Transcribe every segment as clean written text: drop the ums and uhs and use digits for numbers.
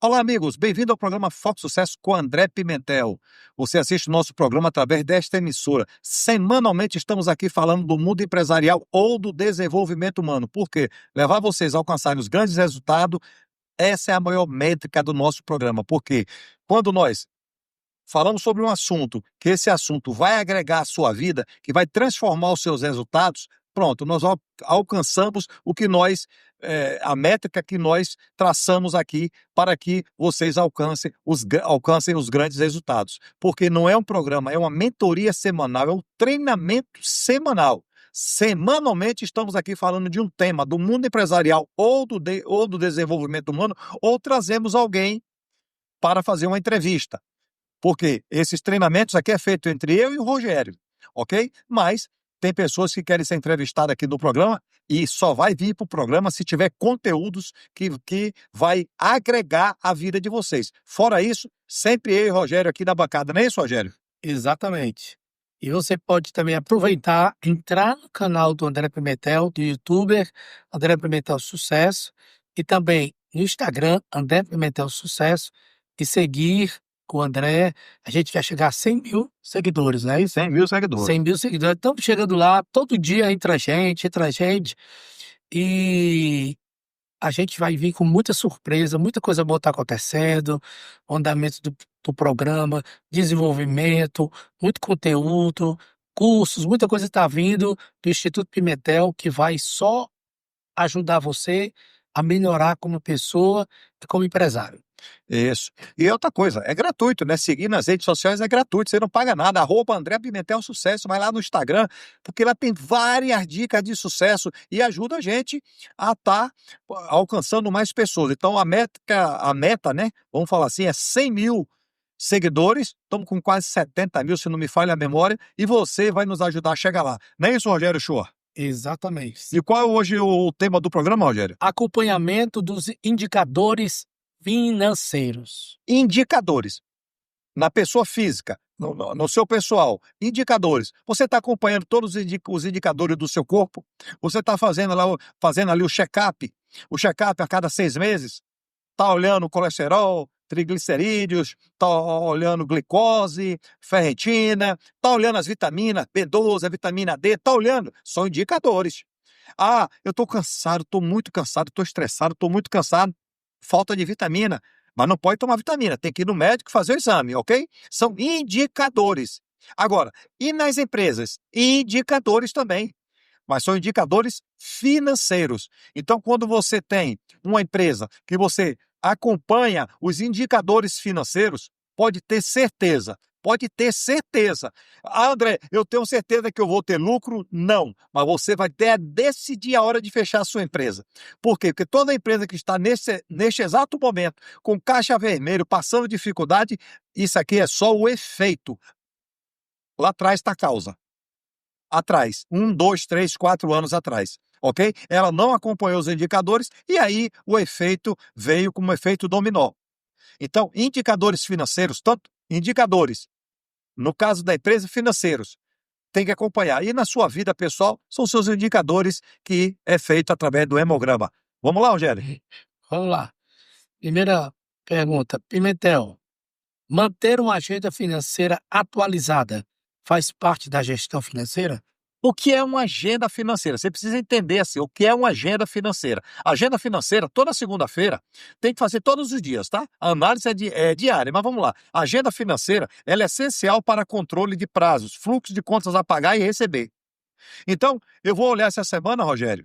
Olá, amigos. Bem-vindo ao programa Foco Sucesso com André Pimentel. Você assiste o nosso programa através desta emissora. Semanalmente estamos aqui falando do mundo empresarial ou do desenvolvimento humano. Por quê? Levar vocês a alcançarem os grandes resultados, essa é a maior métrica do nosso programa. Porque quando nós falamos sobre um assunto, que esse assunto vai agregar à sua vida, que vai transformar os seus resultados, pronto, nós alcançamos o que a métrica que nós traçamos aqui para que vocês alcancem os grandes resultados. Porque não é um programa, é uma mentoria semanal, é um treinamento semanal. Semanalmente estamos aqui falando de um tema do mundo empresarial ou do desenvolvimento humano, ou trazemos alguém para fazer uma entrevista. Porque esses treinamentos aqui é feito entre eu e o Rogério, ok? Mas tem pessoas que querem ser entrevistadas aqui no programa e só vai vir para o programa se tiver conteúdos que vai agregar a vida de vocês. Fora isso, sempre eu e o Rogério aqui na bancada, não é isso, Rogério? Exatamente. E você pode também aproveitar, entrar no canal do André Pimentel, do YouTuber André Pimentel Sucesso, e também no Instagram, André Pimentel Sucesso, e seguir o André. A gente quer chegar a 100 mil seguidores, não é isso? 100 mil seguidores. 100 mil seguidores. Estamos chegando lá, todo dia entra gente, e a gente vai vir com muita surpresa, muita coisa boa está acontecendo, o andamento do programa, desenvolvimento, muito conteúdo, cursos, muita coisa está vindo do Instituto Pimentel que vai só ajudar você a melhorar como pessoa e como empresário. Isso. E outra coisa, é gratuito, né? Seguir nas redes sociais é gratuito, você não paga nada. @André Pimentel Sucesso, vai lá no Instagram, porque lá tem várias dicas de sucesso e ajuda a gente a estar alcançando mais pessoas. Então, a meta, né? Vamos falar assim, é 100 mil seguidores, estamos com quase 70 mil, se não me falha a memória, e você vai nos ajudar a chegar lá. Não é isso, Rogério Shoa? Exatamente. E qual é hoje o tema do programa, Rogério? Acompanhamento dos indicadores financeiros. Indicadores. Na pessoa física, no seu pessoal, indicadores. Você está acompanhando todos os indicadores do seu corpo? Você está fazendo ali o check-up a cada 6 meses? Está olhando o colesterol, triglicerídeos, está olhando glicose, ferritina, está olhando as vitaminas, B12, a vitamina D, está olhando. São indicadores. Ah, eu estou cansado, estou muito cansado, estou estressado, estou muito cansado. Falta de vitamina. Mas não pode tomar vitamina, tem que ir no médico fazer o exame, ok? São indicadores. Agora, e nas empresas? Indicadores também. Mas são indicadores financeiros. Então, quando você tem uma empresa que você acompanha os indicadores financeiros, pode ter certeza. Pode ter certeza. Ah, André, eu tenho certeza que eu vou ter lucro? Não. Mas você vai ter a decidir a hora de fechar a sua empresa. Por quê? Porque toda empresa que está neste exato momento com caixa vermelho, passando dificuldade, isso aqui é só o efeito. Lá atrás está a causa. Atrás, 1, 2, 3, 4 anos atrás, ok? Ela não acompanhou os indicadores e aí o efeito veio como efeito dominó. Então, indicadores financeiros, tanto indicadores, no caso da empresa, financeiros, tem que acompanhar. E na sua vida pessoal, são seus indicadores que é feito através do hemograma. Vamos lá, Rogério? Vamos lá. Primeira pergunta. Pimentel, manter uma agenda financeira atualizada faz parte da gestão financeira? O que é uma agenda financeira? Você precisa entender assim, o que é uma agenda financeira. A agenda financeira, toda segunda-feira, tem que fazer todos os dias, tá? A análise é diária, mas vamos lá. A agenda financeira, ela é essencial para controle de prazos, fluxo de contas a pagar e receber. Então, eu vou olhar essa semana, Rogério.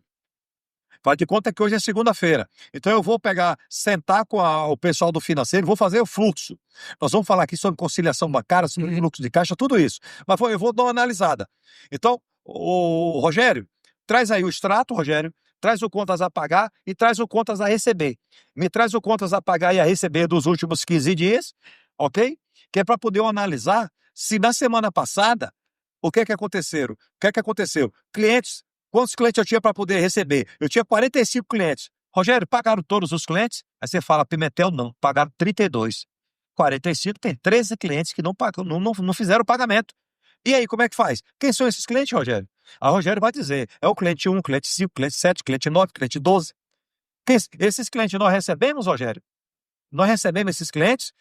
Faz de conta que hoje é segunda-feira. Então, eu vou sentar com o pessoal do financeiro, vou fazer o fluxo. Nós vamos falar aqui sobre conciliação bancária, sobre fluxo de caixa, tudo isso. Mas eu vou dar uma analisada. Então, o Rogério, traz aí o extrato, Rogério, traz o contas a pagar e traz o contas a receber. Me traz o contas a pagar e a receber dos últimos 15 dias, ok? Que é para poder eu analisar se na semana passada, o que é que aconteceu? Clientes, quantos clientes eu tinha para poder receber? Eu tinha 45 clientes. Rogério, pagaram todos os clientes? Aí você fala, Pimentel, não, pagaram 32. 45, tem 13 clientes que não fizeram o pagamento. E aí, como é que faz? Quem são esses clientes, Rogério? A Rogério vai dizer, é o cliente 1, cliente 5, cliente 7, cliente 9, cliente 12. Esses clientes nós recebemos, Rogério? nós recebemos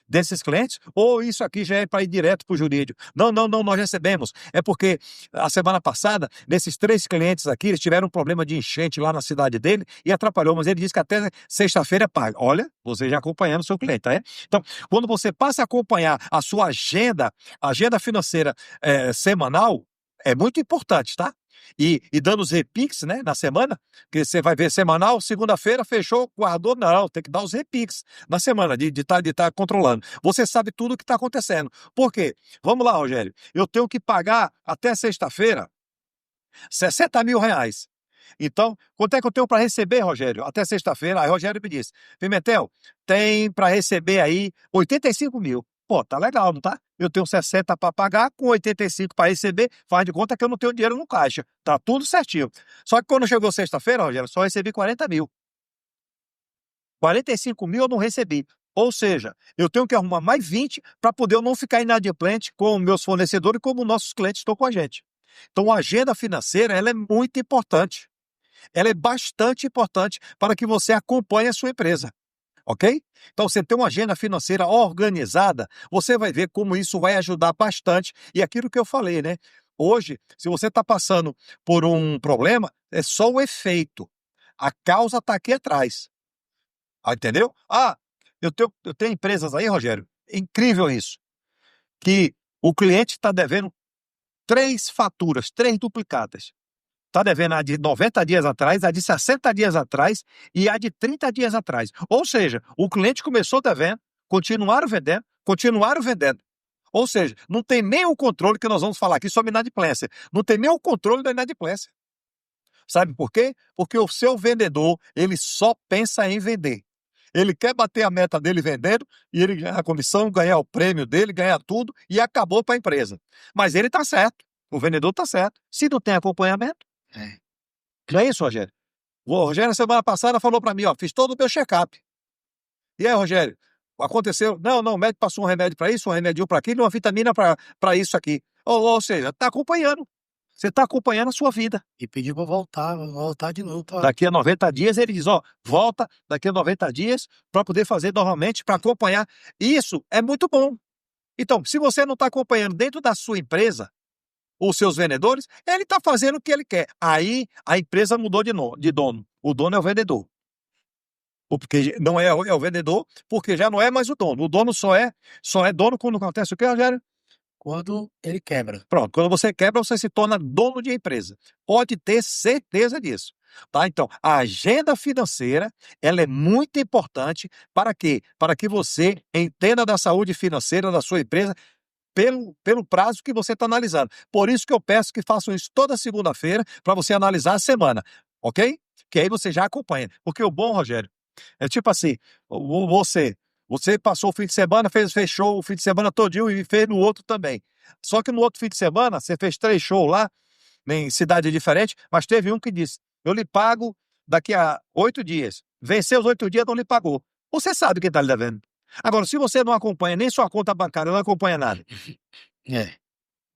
desses clientes, ou isso aqui já é para ir direto para o jurídico? Não, nós recebemos. É porque a semana passada, nesses 3 clientes aqui, eles tiveram um problema de enchente lá na cidade dele e atrapalhou, mas ele disse que até sexta-feira paga. Olha, você já acompanhando o seu cliente, tá? Então, quando você passa a acompanhar a sua agenda financeira semanal, é muito importante, tá? E dando os repiques, né, na semana, que você vai ver semanal, segunda-feira fechou, guardou, não, tem que dar os repiques na semana, de tá controlando. Você sabe tudo o que está acontecendo. Por quê? Vamos lá, Rogério, eu tenho que pagar até sexta-feira R$60 mil. Então, quanto é que eu tenho para receber, Rogério? Até sexta-feira. Aí Rogério me disse, Pimentel, tem para receber aí 85 mil. Pô, tá legal, não tá? Eu tenho 60 para pagar, com 85 para receber, faz de conta que eu não tenho dinheiro no caixa. Tá tudo certinho. Só que quando chegou sexta-feira, Rogério, só recebi 40 mil. 45 mil eu não recebi. Ou seja, eu tenho que arrumar mais 20 para poder eu não ficar inadimplente com meus fornecedores e como nossos clientes estão com a gente. Então, a agenda financeira, ela é muito importante. Ela é bastante importante para que você acompanhe a sua empresa. Ok? Então, você tem uma agenda financeira organizada, você vai ver como isso vai ajudar bastante. E aquilo que eu falei, né? Hoje, se você está passando por um problema, é só o efeito. A causa está aqui atrás. Entendeu? Eu tenho empresas aí, Rogério, incrível isso, que o cliente está devendo 3 faturas, 3 duplicadas. Está devendo a de 90 dias atrás, a de 60 dias atrás e a de 30 dias atrás. Ou seja, o cliente começou devendo, continuaram vendendo. Ou seja, não tem nem o controle que nós vamos falar aqui sobre inadimplência. Não tem nem o controle da inadimplência. Sabe por quê? Porque o seu vendedor, ele só pensa em vender. Ele quer bater a meta dele vendendo e ele ganhar a comissão, ganhar o prêmio dele, ganhar tudo e acabou para a empresa. Mas ele está certo. O vendedor está certo. Se não tem acompanhamento, não é isso, Rogério? O Rogério, na semana passada, falou para mim, ó, fiz todo o meu check-up. E aí, Rogério, aconteceu? Não, o médico passou um remédio para isso, um remédio para aquilo, uma vitamina para isso aqui. Ou seja, está acompanhando. Você está acompanhando a sua vida. E pediu para voltar de novo. Daqui a 90 dias, ele diz, ó, volta daqui a 90 dias para poder fazer novamente, para acompanhar. Isso é muito bom. Então, se você não está acompanhando dentro da sua empresa, os seus vendedores, ele está fazendo o que ele quer. Aí a empresa mudou de dono. O dono é o vendedor. Porque não é o vendedor, porque já não é mais o dono. O dono só é dono quando acontece o quê, Rogério? Quando ele quebra. Pronto, quando você quebra, você se torna dono de empresa. Pode ter certeza disso. Tá? Então, a agenda financeira, ela é muito importante para quê? Para que você entenda da saúde financeira da sua empresa pelo prazo que você está analisando. Por isso que eu peço que façam isso toda segunda-feira para você analisar a semana, ok? Que aí você já acompanha. Porque o bom, Rogério, é tipo assim, você passou o fim de semana, fechou o fim de semana todinho e fez no outro também. Só que no outro fim de semana, você fez 3 shows lá, em cidade diferente, mas teve um que disse, eu lhe pago daqui a 8 dias. Venceu os 8 dias, não lhe pagou. Você sabe quem está lhe devendo. Agora, se você não acompanha nem sua conta bancária, não acompanha nada. É.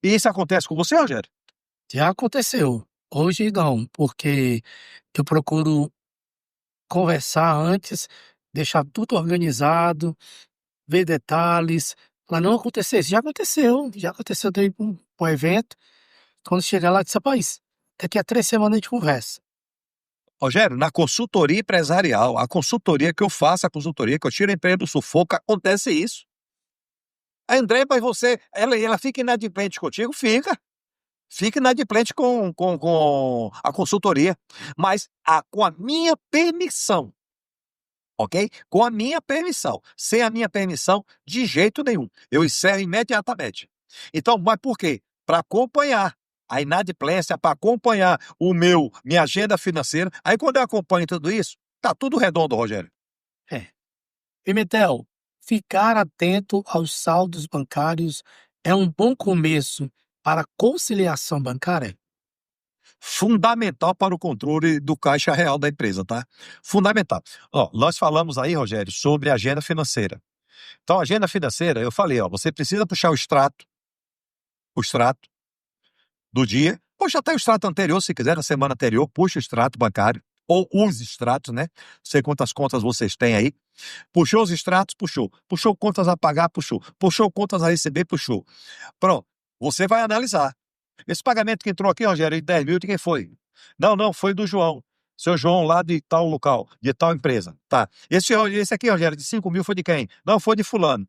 E isso acontece com você, Rogério? Já aconteceu. Hoje não, porque eu procuro conversar antes, deixar tudo organizado, ver detalhes, para não acontecer isso. Já aconteceu de ir para um evento, quando chegar lá, disse, rapaz, daqui a 3 semanas a gente conversa. Rogério, na consultoria empresarial, a consultoria que eu faço, a consultoria que eu tiro a empresa do sufoco, acontece isso. A André, mas ela fica inadimplente contigo? Fica. Fica inadimplente com a consultoria, mas com a minha permissão, ok? Com a minha permissão. Sem a minha permissão, de jeito nenhum. Eu encerro imediatamente. Então, mas por quê? Para acompanhar a inadimplência, para acompanhar minha agenda financeira. Aí, quando eu acompanho tudo isso, tá tudo redondo, Rogério. Pimentel, ficar atento aos saldos bancários é um bom começo para a conciliação bancária? Fundamental para o controle do caixa real da empresa, tá? Fundamental. Ó, nós falamos aí, Rogério, sobre agenda financeira. Então, a agenda financeira, eu falei, ó, você precisa puxar o extrato do dia. Puxa até o extrato anterior, se quiser, na semana anterior, puxa o extrato bancário. ou os extratos, né? Não sei quantas contas vocês têm aí. Puxou os extratos, puxou. Puxou contas a pagar, puxou. Puxou contas a receber, puxou. Pronto. Você vai analisar. Esse pagamento que entrou aqui, Rogério, de 10 mil, de quem foi? Não, foi do João. Seu João lá de tal local, de tal empresa. Tá. Esse aqui, Rogério, de 5 mil foi de quem? Não, foi de fulano.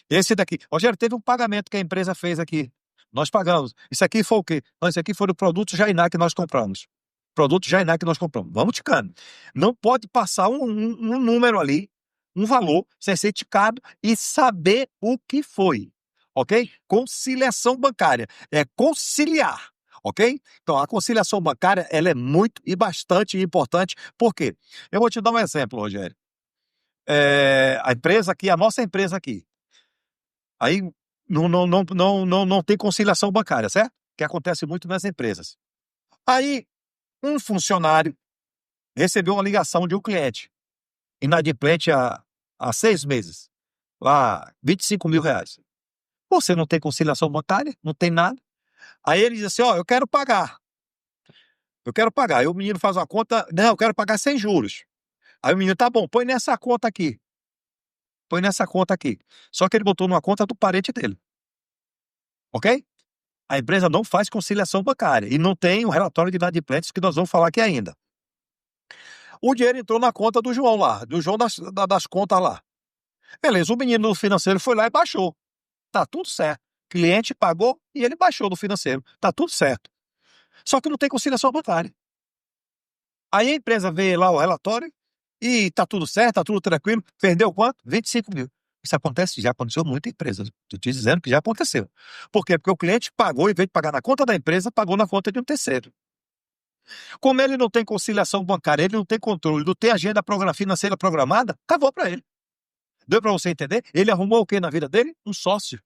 Esse daqui. Rogério, teve um pagamento que a empresa fez aqui. Nós pagamos. Isso aqui foi o quê? Não, isso aqui foi do produto Jainá que nós compramos. Produto Jainá que nós compramos. Vamos ticando. Não pode passar um número ali, um valor, sem ser ticado e saber o que foi. Ok? Conciliação bancária. É conciliar. Ok? Então, a conciliação bancária, ela é muito e bastante importante. Por quê? Eu vou te dar um exemplo, Rogério. A empresa aqui, a nossa empresa aqui, aí não tem conciliação bancária, certo? Que acontece muito nas empresas. Aí, um funcionário recebeu uma ligação de um cliente, inadimplente há 6 meses, lá, 25 mil reais. Você não tem conciliação bancária, não tem nada. Aí ele diz assim, eu quero pagar. Aí o menino faz uma conta, não, eu quero pagar sem juros. Aí o menino, tá bom, põe nessa conta aqui. Só que ele botou numa conta do parente dele. Ok? A empresa não faz conciliação bancária e não tem o relatório de inadimplentes que nós vamos falar aqui ainda. O dinheiro entrou na conta do João lá, do João das contas lá. Beleza, o menino do financeiro foi lá e baixou. Tá tudo certo. Cliente pagou e ele baixou do financeiro. Tá tudo certo. Só que não tem conciliação bancária. Aí a empresa vê lá o relatório e tá tudo certo, tá tudo tranquilo. Perdeu quanto? 25 mil. Isso acontece, já aconteceu em muita empresa. Estou te dizendo que já aconteceu. Por quê? Porque o cliente pagou, em vez de pagar na conta da empresa, pagou na conta de um terceiro. Como ele não tem conciliação bancária, ele não tem controle, não tem agenda financeira programada, acabou para ele. Deu para você entender? Ele arrumou o que na vida dele? Um sócio.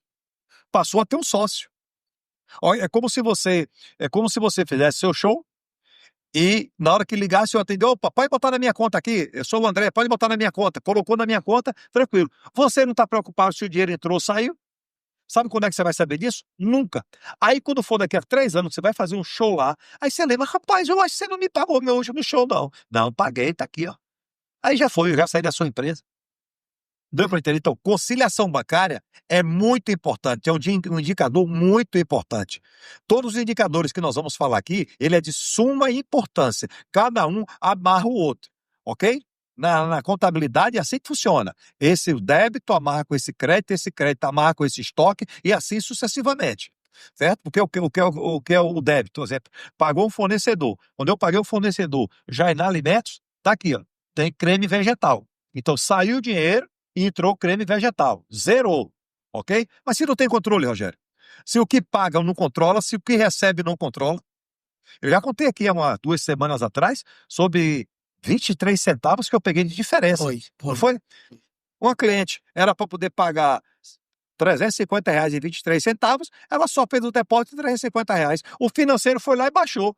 Passou a ter um sócio. É como se você fizesse seu show e na hora que ligasse eu atendeu, opa, pode botar na minha conta aqui, eu sou o André, pode botar na minha conta. Colocou na minha conta, tranquilo. Você não está preocupado se o dinheiro entrou ou saiu? Sabe quando é que você vai saber disso? Nunca. Aí, quando for daqui a 3 anos, você vai fazer um show lá. Aí você lembra, rapaz, eu acho que você não me pagou meu último show, não. Não, paguei, tá aqui, ó. Aí já foi, eu já saí da sua empresa. Deu para entender? Então, conciliação bancária é muito importante, é um indicador muito importante. Todos os indicadores que nós vamos falar aqui, ele é de suma importância. Cada um amarra o outro, ok? Na contabilidade é assim que funciona. Esse débito amarra com esse crédito amarra com esse estoque e assim sucessivamente. Certo? Porque o que é o débito? Por exemplo, pagou um fornecedor. Quando eu paguei o fornecedor já na alimentos, tá aqui, ó, tem creme vegetal. Então saiu o dinheiro e entrou creme vegetal. Zerou. Ok? Mas se não tem controle, Rogério, se o que paga não controla, se o que recebe não controla. Eu já contei aqui há 2 semanas atrás sobre 23 centavos que eu peguei de diferença. Não foi? Uma cliente era para poder pagar R$ 350 e 23 centavos, ela só fez o depósito de R$ 350. O financeiro foi lá e baixou.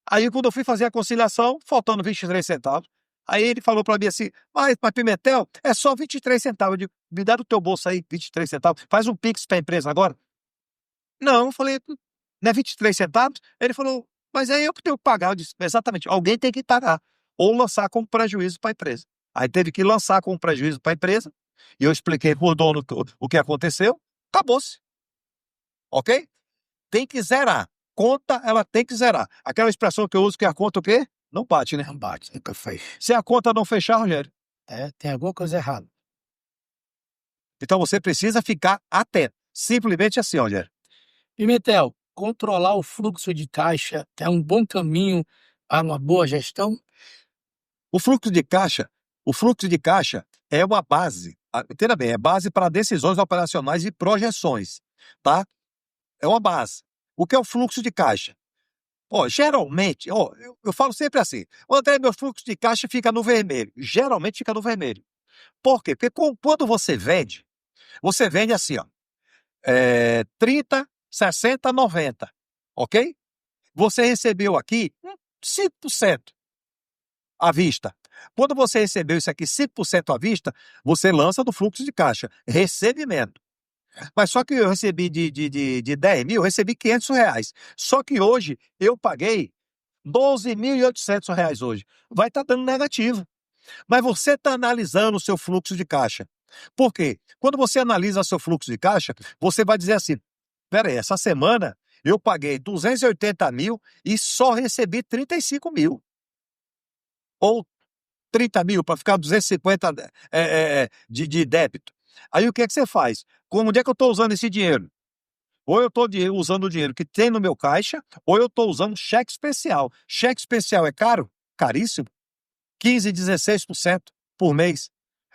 Aí, quando eu fui fazer a conciliação, faltando 23 centavos, aí ele falou para mim assim, mas Pimentel, é só 23 centavos. Eu digo, me dá do teu bolso aí, 23 centavos, faz um Pix para a empresa agora. Não, eu falei, não é 23 centavos? Ele falou, mas aí eu que tenho que pagar. Eu disse, exatamente, alguém tem que pagar, ou lançar como prejuízo para a empresa. Aí teve que lançar como prejuízo para a empresa, e eu expliquei para o dono o que aconteceu, acabou-se. Ok? Tem que zerar. Conta, ela tem que zerar. Aquela expressão que eu uso que a conta o quê? Não bate, né? Não bate, nunca fez. Se a conta não fechar, Rogério, Tem alguma coisa errada. então você precisa ficar atento. Simplesmente assim, Rogério. Pimentel, controlar o fluxo de caixa é um bom caminho a uma boa gestão? O fluxo de caixa é uma base, entenda bem, é base para decisões operacionais e projeções, tá? É uma base. O que é o fluxo de caixa? Geralmente, eu falo sempre assim, André, meu fluxo de caixa fica no vermelho. Geralmente fica no vermelho. Por quê? Porque quando você vende assim, 30, 60, 90, ok? Você recebeu aqui 5% à vista. Quando você recebeu isso aqui 5% à vista, você lança no fluxo de caixa, recebimento. Mas só que eu recebi de 10 mil, eu recebi R$ 500. Só que hoje eu paguei R$ 12.800 hoje. Vai estar dando negativo. Mas você está analisando o seu fluxo de caixa. Por quê? Quando você analisa seu fluxo de caixa, você vai dizer assim, peraí, essa semana eu paguei 280 mil e só recebi 35 mil. Ou 30 mil para ficar 250 de débito. Aí o que é que você faz? Onde é que eu estou usando esse dinheiro? Ou eu estou usando o dinheiro que tem no meu caixa, ou eu estou usando cheque especial. Cheque especial é caro? Caríssimo. 15%, 16% por mês.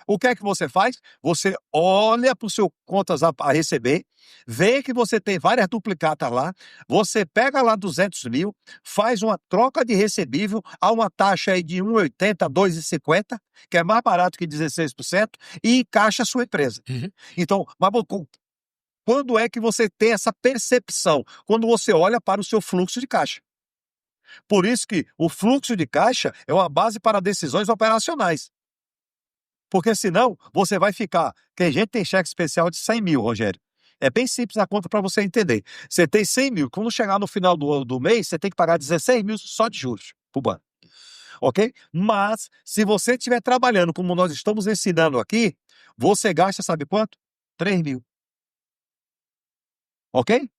O que é que você faz? Você olha para o seu contas a receber, vê que você tem várias duplicatas lá, você pega lá 200 mil, faz uma troca de recebível a uma taxa aí de 1,80, 2,50, que é mais barato que 16%, e encaixa a sua empresa. Uhum. Então, mas quando é que você tem essa percepção? Quando você olha para o seu fluxo de caixa. Por isso que o fluxo de caixa é uma base para decisões operacionais. Porque senão você vai ficar. Tem gente que tem cheque especial de 100 mil, Rogério. É bem simples a conta para você entender. Você tem 100 mil. Quando chegar no final do mês, você tem que pagar 16 mil só de juros para o banco. Ok? Mas, se você estiver trabalhando como nós estamos ensinando aqui, você gasta, sabe quanto? 3 mil. Ok?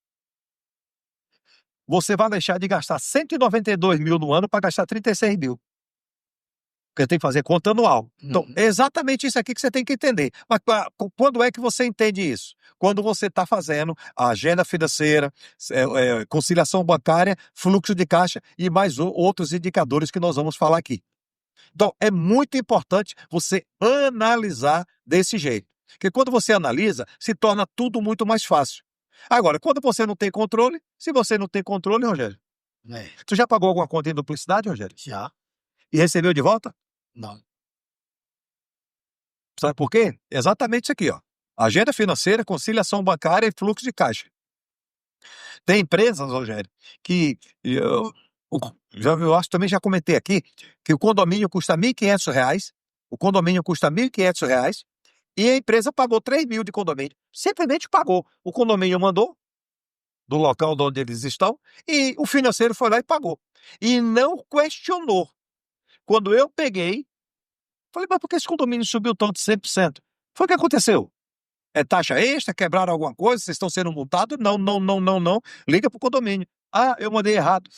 Você vai deixar de gastar 192 mil no ano para gastar 36 mil. Porque tem que fazer conta anual. Então, é exatamente isso aqui que você tem que entender. Mas quando é que você entende isso? Quando você está fazendo a agenda financeira, conciliação bancária, fluxo de caixa e mais outros indicadores que nós vamos falar aqui. Então, é muito importante você analisar desse jeito. Porque quando você analisa, se torna tudo muito mais fácil. Agora, quando você não tem controle, se você não tem controle, Rogério, tu já pagou alguma conta em duplicidade, Rogério? Já. E recebeu de volta? Não. Sabe por quê? Exatamente isso aqui, ó. Agenda financeira, conciliação bancária e fluxo de caixa. Tem empresas, Rogério, que eu acho também já comentei aqui, que o condomínio custa R$ 1.500, o condomínio custa R$ 1.500 e a empresa pagou 3 mil de condomínio. Simplesmente pagou. O condomínio mandou do local de onde eles estão e o financeiro foi lá e pagou. E não questionou. Quando eu peguei, falei, mas por que esse condomínio subiu tanto de 100%? Foi o que aconteceu. É taxa extra? Quebraram alguma coisa? Vocês estão sendo multados? Não, não, não, não, não. Liga para o condomínio. Ah, eu mandei errado.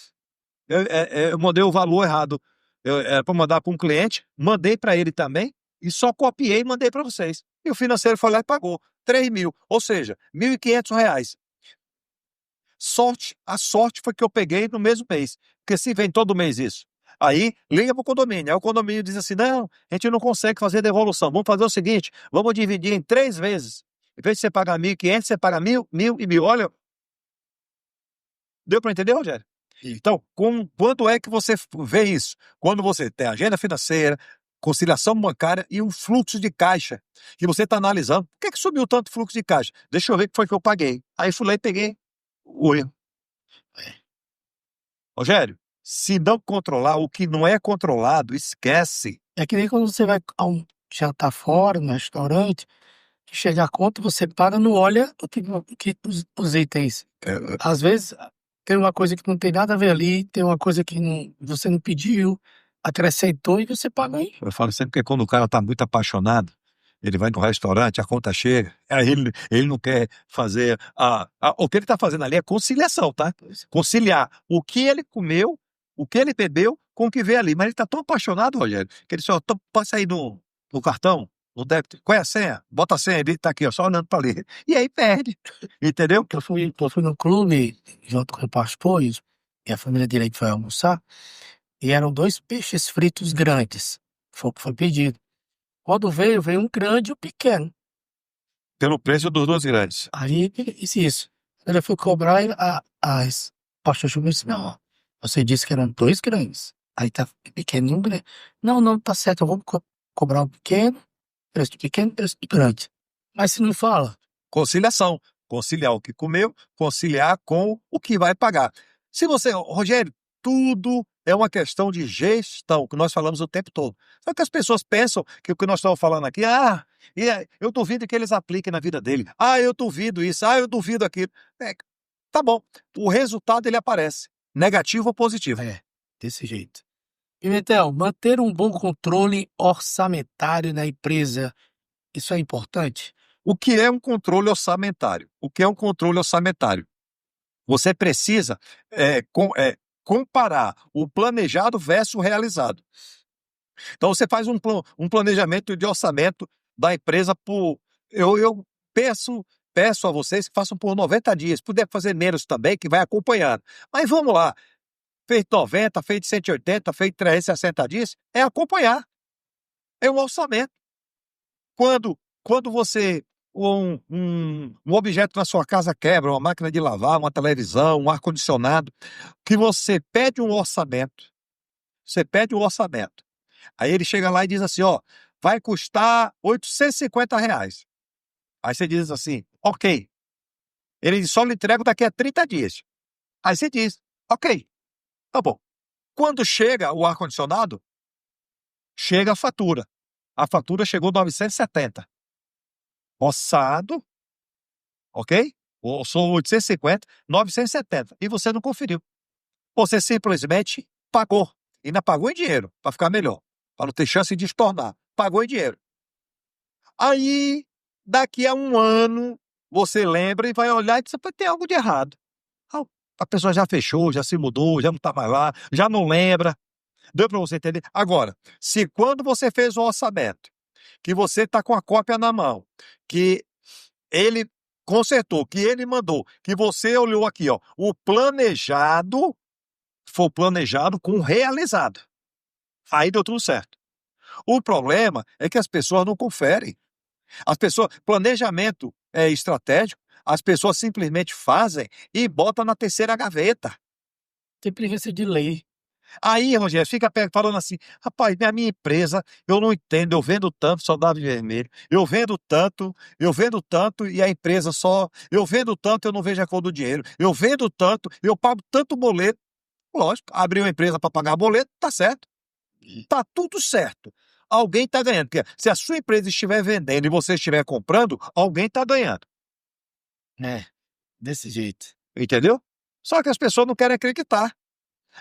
Eu mandei o valor errado. Era para mandar para um cliente, mandei para ele também e só copiei e mandei para vocês. E o financeiro foi lá e pagou 3 mil, ou seja, R$ 1.500. A sorte foi que eu peguei no mesmo mês, porque se vem todo mês isso. Aí liga para o condomínio, aí o condomínio diz assim, não, a gente não consegue fazer devolução, vamos fazer o seguinte, vamos dividir em 3 vezes. Em vez de você pagar 1.500, você paga 1.000, 1.000 e 1.000. Olha, deu para entender, Rogério? Então, quando é que você vê isso? Quando você tem agenda financeira, conciliação bancária e um fluxo de caixa, que você está analisando. Por que subiu tanto o fluxo de caixa? Deixa eu ver o que foi que eu paguei. Aí fui lá e peguei o erro. Rogério, se não controlar o que não é controlado, esquece. É que nem quando você vai a um jantar fora, no restaurante, que chega a conta, você paga, não olha os itens. Às vezes tem uma coisa que não tem nada a ver ali, tem uma coisa que você não pediu, acrescentou e você paga aí. Eu falo sempre que quando o cara está muito apaixonado, ele vai no restaurante, a conta chega, aí ele não quer fazer o que ele está fazendo ali é conciliação, tá? Conciliar o que ele comeu, o que ele bebeu com o que vê ali. Mas ele está tão apaixonado, Rogério, que ele só passa aí no cartão, no débito. Qual é a senha? Bota a senha, ele está aqui, ó, só olhando para ali. E aí perde, entendeu? Eu fui no clube, junto com o pastor, e a família dele que foi almoçar, e eram 2 peixes fritos grandes. Foi o que foi pedido. Quando veio um grande e um pequeno. Pelo preço dos 2 grandes. Aí, isso. Ele foi cobrar e o pastor chegou e disse, não, você disse que eram 2 grandes. Aí tá pequeno e um grande. Não, tá certo, eu vou cobrar um pequeno, preço de pequeno, preço de grande. Mas se não fala. Conciliação. Conciliar o que comeu, conciliar com o que vai pagar. Se você, Rogério, tudo é uma questão de gestão, que nós falamos o tempo todo. Só que as pessoas pensam que o que nós estamos falando aqui, eu duvido que eles apliquem na vida dele. Eu duvido isso, eu duvido aquilo. Tá bom, o resultado ele aparece, negativo ou positivo. desse jeito. Pimentel, manter um bom controle orçamentário na empresa, isso é importante? O que é um controle orçamentário? O que é um controle orçamentário? Você precisa comparar o planejado versus o realizado. Então, você faz um planejamento de orçamento da empresa por. Eu peço a vocês que façam por 90 dias. Puder fazer menos também, que vai acompanhando. Mas vamos lá. Feito 90, feito 180, feito 360 dias, é acompanhar. É um orçamento. Quando você. Um objeto na sua casa quebra, uma máquina de lavar, uma televisão, um ar-condicionado, que você pede um orçamento. Você pede um orçamento. Aí ele chega lá e diz assim, ó, vai custar R$ 850. Aí você diz assim, ok. Ele só lhe entrega daqui a 30 dias. Aí você diz, ok, tá bom. Quando chega o ar-condicionado, chega a fatura. A fatura chegou 970. Orçado, ok? Ou são 850, 970. E você não conferiu. Você simplesmente pagou. E ainda pagou em dinheiro, para ficar melhor. Para não ter chance de estornar. Pagou em dinheiro. Aí, daqui a um ano, você lembra e vai olhar e diz, tem algo de errado. A pessoa já fechou, já se mudou, já não está mais lá, já não lembra. Deu para você entender? Agora, se quando você fez o orçamento, que você está com a cópia na mão, que ele consertou, que ele mandou, que você olhou aqui, ó, o planejado foi planejado com o realizado. Aí deu tudo certo. O problema é que as pessoas não conferem. Planejamento é estratégico, as pessoas simplesmente fazem e botam na terceira gaveta. Tem preguiça de ler. Aí, Rogério, fica falando assim, rapaz, minha empresa, eu não entendo, eu vendo tanto soldado vermelho, eu vendo tanto e a empresa só, eu vendo tanto, eu não vejo a cor do dinheiro, eu vendo tanto, eu pago tanto boleto. Lógico, abriu uma empresa para pagar boleto, tá certo. Tá tudo certo. Alguém está ganhando. Porque se a sua empresa estiver vendendo e você estiver comprando, alguém está ganhando. É, desse jeito. Entendeu? Só que as pessoas não querem acreditar.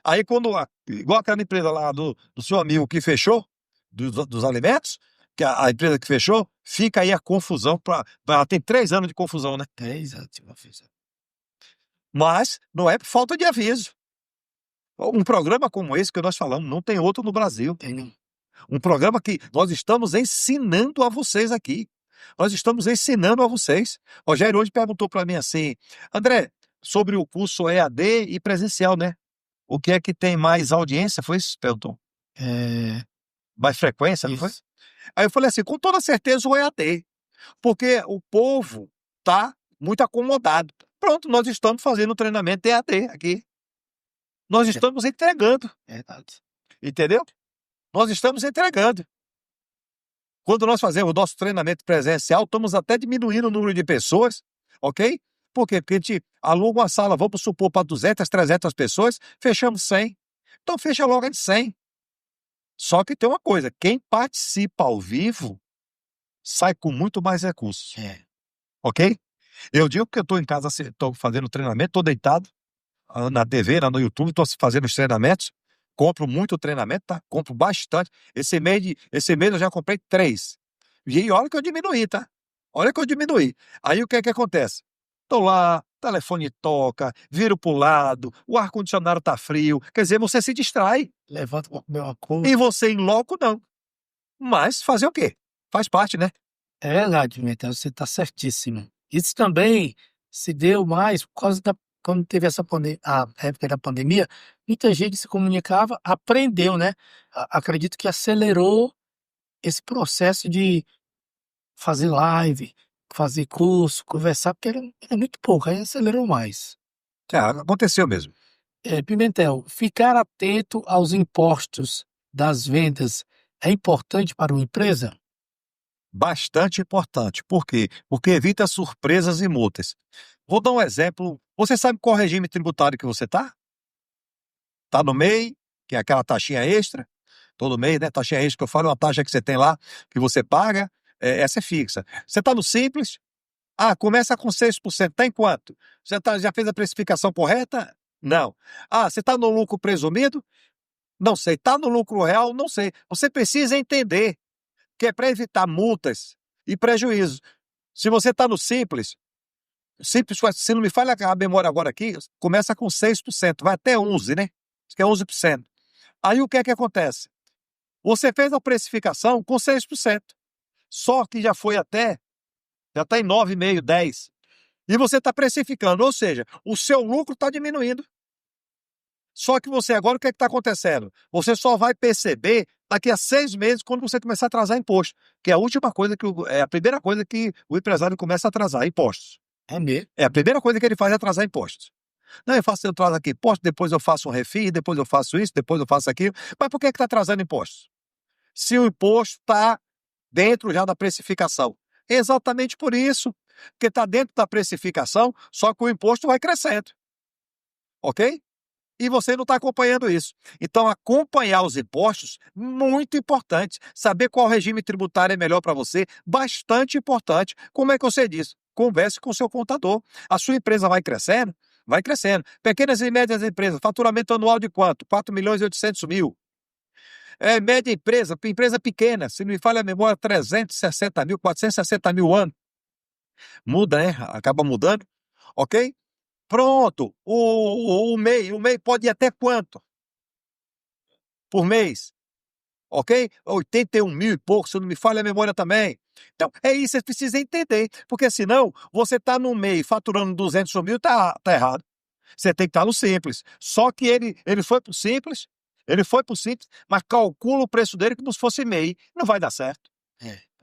Aí igual aquela empresa lá do seu amigo que fechou, dos alimentos, que a empresa que fechou, fica aí a confusão. Tem 3 anos de confusão, né? 3 anos de confusão. Mas não é por falta de aviso. Um programa como esse que nós falamos, não tem outro no Brasil. Tem. Um programa que nós estamos ensinando a vocês aqui. Nós estamos ensinando a vocês. Rogério hoje perguntou para mim assim, André, sobre o curso EAD e presencial, né? O que é que tem mais audiência? Foi isso, perguntou? Mais frequência, não foi? Isso. Aí eu falei assim, com toda certeza o EAD, porque o povo tá muito acomodado. Pronto, nós estamos fazendo o treinamento EAD aqui. Nós estamos entregando. Verdade. Entendeu? Nós estamos entregando. Quando nós fazemos o nosso treinamento presencial, estamos até diminuindo o número de pessoas, ok? Por quê? Porque a gente aluga uma sala, vamos supor, para 200, 300 pessoas, fechamos 100. Então fecha logo de 100. Só que tem uma coisa, quem participa ao vivo sai com muito mais recursos, ok? Eu digo que eu estou em casa, estou fazendo treinamento, estou deitado na TV, no YouTube, estou fazendo os treinamentos, compro muito treinamento, tá? Compro bastante. Esse mês eu já comprei 3. E olha que eu diminuí, tá? Olha que eu diminuí. Aí o que é que acontece? Tô lá, telefone toca, viro pro lado, o ar-condicionado tá frio. Quer dizer, você se distrai. Levanta o meu acordo. E você em loco, não. Mas fazer o quê? Faz parte, né? É verdade, Pimentel, você está certíssimo. Isso também se deu mais por causa quando teve a época da pandemia, muita gente se comunicava, aprendeu, né? Acredito que acelerou esse processo de fazer live, fazer curso, conversar, porque era muito pouco, aí acelerou mais. Aconteceu mesmo. Pimentel, ficar atento aos impostos das vendas é importante para uma empresa? Bastante importante. Por quê? Porque evita surpresas e multas. Vou dar um exemplo. Você sabe qual regime tributário que você está? Está no MEI, que é aquela taxinha extra. Todo mês, né? Taxinha extra que eu falo, é uma taxa que você tem lá, que você paga, essa é fixa. Você está no Simples? Começa com 6%. Está em quanto? Já fez a precificação correta? Não. Você está no lucro presumido? Não sei. Está no lucro real? Não sei. Você precisa entender que é para evitar multas e prejuízos. Se você está no Simples, se não me falha a memória agora aqui, começa com 6%, vai até 11%, né? Acho que é 11%. Aí o que é que acontece? Você fez a precificação com 6%. Só que já está em 9,5%, 10%. E você está precificando, ou seja, o seu lucro está diminuindo. Só que você agora, o que é que está acontecendo? Você só vai perceber daqui a 6 meses, quando você começar a atrasar imposto, que é a última coisa é a primeira coisa que o empresário começa a atrasar, impostos. É mesmo. É a primeira coisa que ele faz é atrasar impostos. Não, eu atraso aqui imposto, depois eu faço um refis, depois eu faço isso, depois eu faço aquilo. Mas por que está atrasando impostos? Se o imposto está dentro já da precificação. Exatamente por isso, porque está dentro da precificação, só que o imposto vai crescendo. Ok? E você não está acompanhando isso. Então, acompanhar os impostos, muito importante. Saber qual regime tributário é melhor para você, bastante importante. Como é que você diz? Converse com o seu contador. A sua empresa vai crescendo? Vai crescendo. Pequenas e médias empresas, faturamento anual de quanto? 4.800.000. Média empresa pequena, se não me falha a memória, 360 mil, 460 mil ano. Muda, né? Acaba mudando. Ok? Pronto. O MEI pode ir até quanto? Por mês? Ok? 81 mil e pouco, se não me falha a memória também. Então, é isso, você precisa entender. Porque senão, você está no MEI faturando 200 mil, tá errado. Você tem que estar no Simples. Só que ele foi pro Simples, mas calcula o preço dele como se fosse MEI. Não vai dar certo.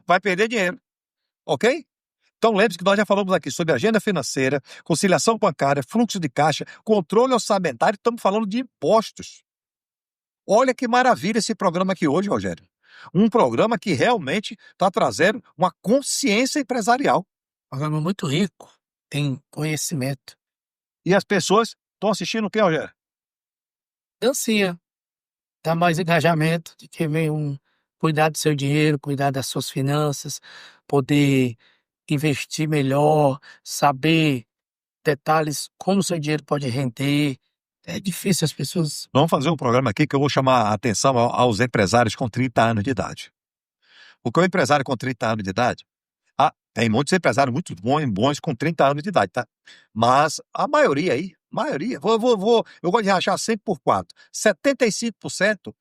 Vai perder dinheiro. Ok? Então lembre-se que nós já falamos aqui sobre agenda financeira, conciliação bancária, fluxo de caixa, controle orçamentário, estamos falando de impostos. Olha que maravilha esse programa aqui hoje, Rogério. Um programa que realmente está trazendo uma consciência empresarial. Programa muito rico em conhecimento. E as pessoas estão assistindo o que, Rogério? Dancinha. Dá mais engajamento de quem vem cuidar do seu dinheiro, cuidar das suas finanças, poder investir melhor, saber detalhes como o seu dinheiro pode render. É difícil as pessoas. Vamos fazer um programa aqui que eu vou chamar a atenção aos empresários com 30 anos de idade. Porque o empresário com 30 anos de idade, tem muitos empresários muito bons com 30 anos de idade, tá? Mas a maioria, eu gosto de rachar sempre por 4. 75%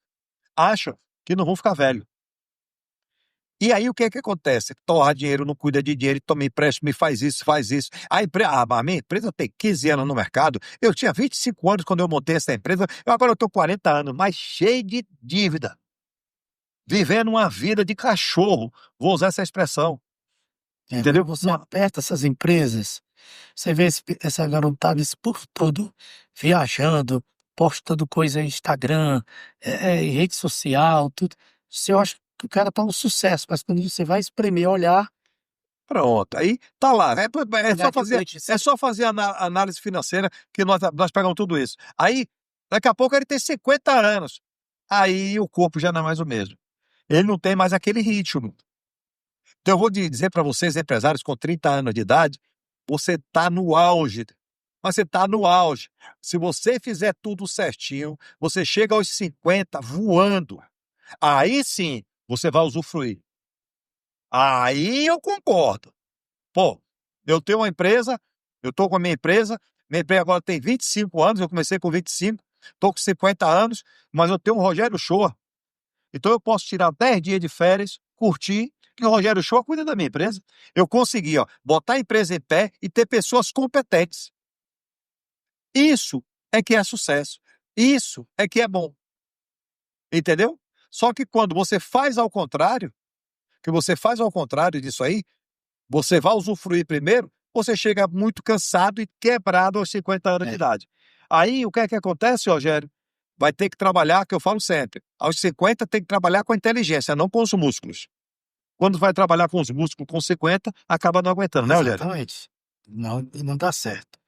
acham que não vão ficar velho. E aí o que é que acontece? Torra dinheiro, não cuida de dinheiro, toma empréstimo, me faz isso, faz isso. A minha empresa tem 15 anos no mercado, eu tinha 25 anos quando eu montei essa empresa, agora eu estou 40 anos, mas cheio de dívida. Vivendo uma vida de cachorro, vou usar essa expressão. Entendeu? Você aperta essas empresas, você vê essa garotada isso por tudo, viajando, postando coisa no Instagram, em rede social, tudo. Você acha que o cara tá um sucesso, mas quando você vai espremer, olhar. Pronto, aí tá lá. É só fazer a análise financeira que nós pegamos tudo isso. Aí, daqui a pouco ele tem 50 anos. Aí o corpo já não é mais o mesmo. Ele não tem mais aquele ritmo. Então eu vou dizer para vocês, empresários com 30 anos de idade, você está no auge. Mas você está no auge. Se você fizer tudo certinho, você chega aos 50 voando. Aí sim, você vai usufruir. Aí eu concordo. Pô, eu tenho uma empresa, eu estou com a minha empresa agora tem 25 anos, eu comecei com 25, estou com 50 anos, mas eu tenho um Rogério Shoa. Então eu posso tirar 10 dias de férias, curtir, que o Rogério Shoa cuida da minha empresa. Eu consegui, botar a empresa em pé e ter pessoas competentes. Isso é que é sucesso. Isso é que é bom. Entendeu? Só que quando você faz ao contrário, disso aí, você vai usufruir primeiro, você chega muito cansado e quebrado aos 50 anos de idade. Aí, o que é que acontece, Rogério? Vai ter que trabalhar, que eu falo sempre, aos 50 tem que trabalhar com a inteligência, não com os músculos. Quando vai trabalhar com os músculos com 50, acaba não aguentando, né, Rogério? Exatamente. Não dá certo.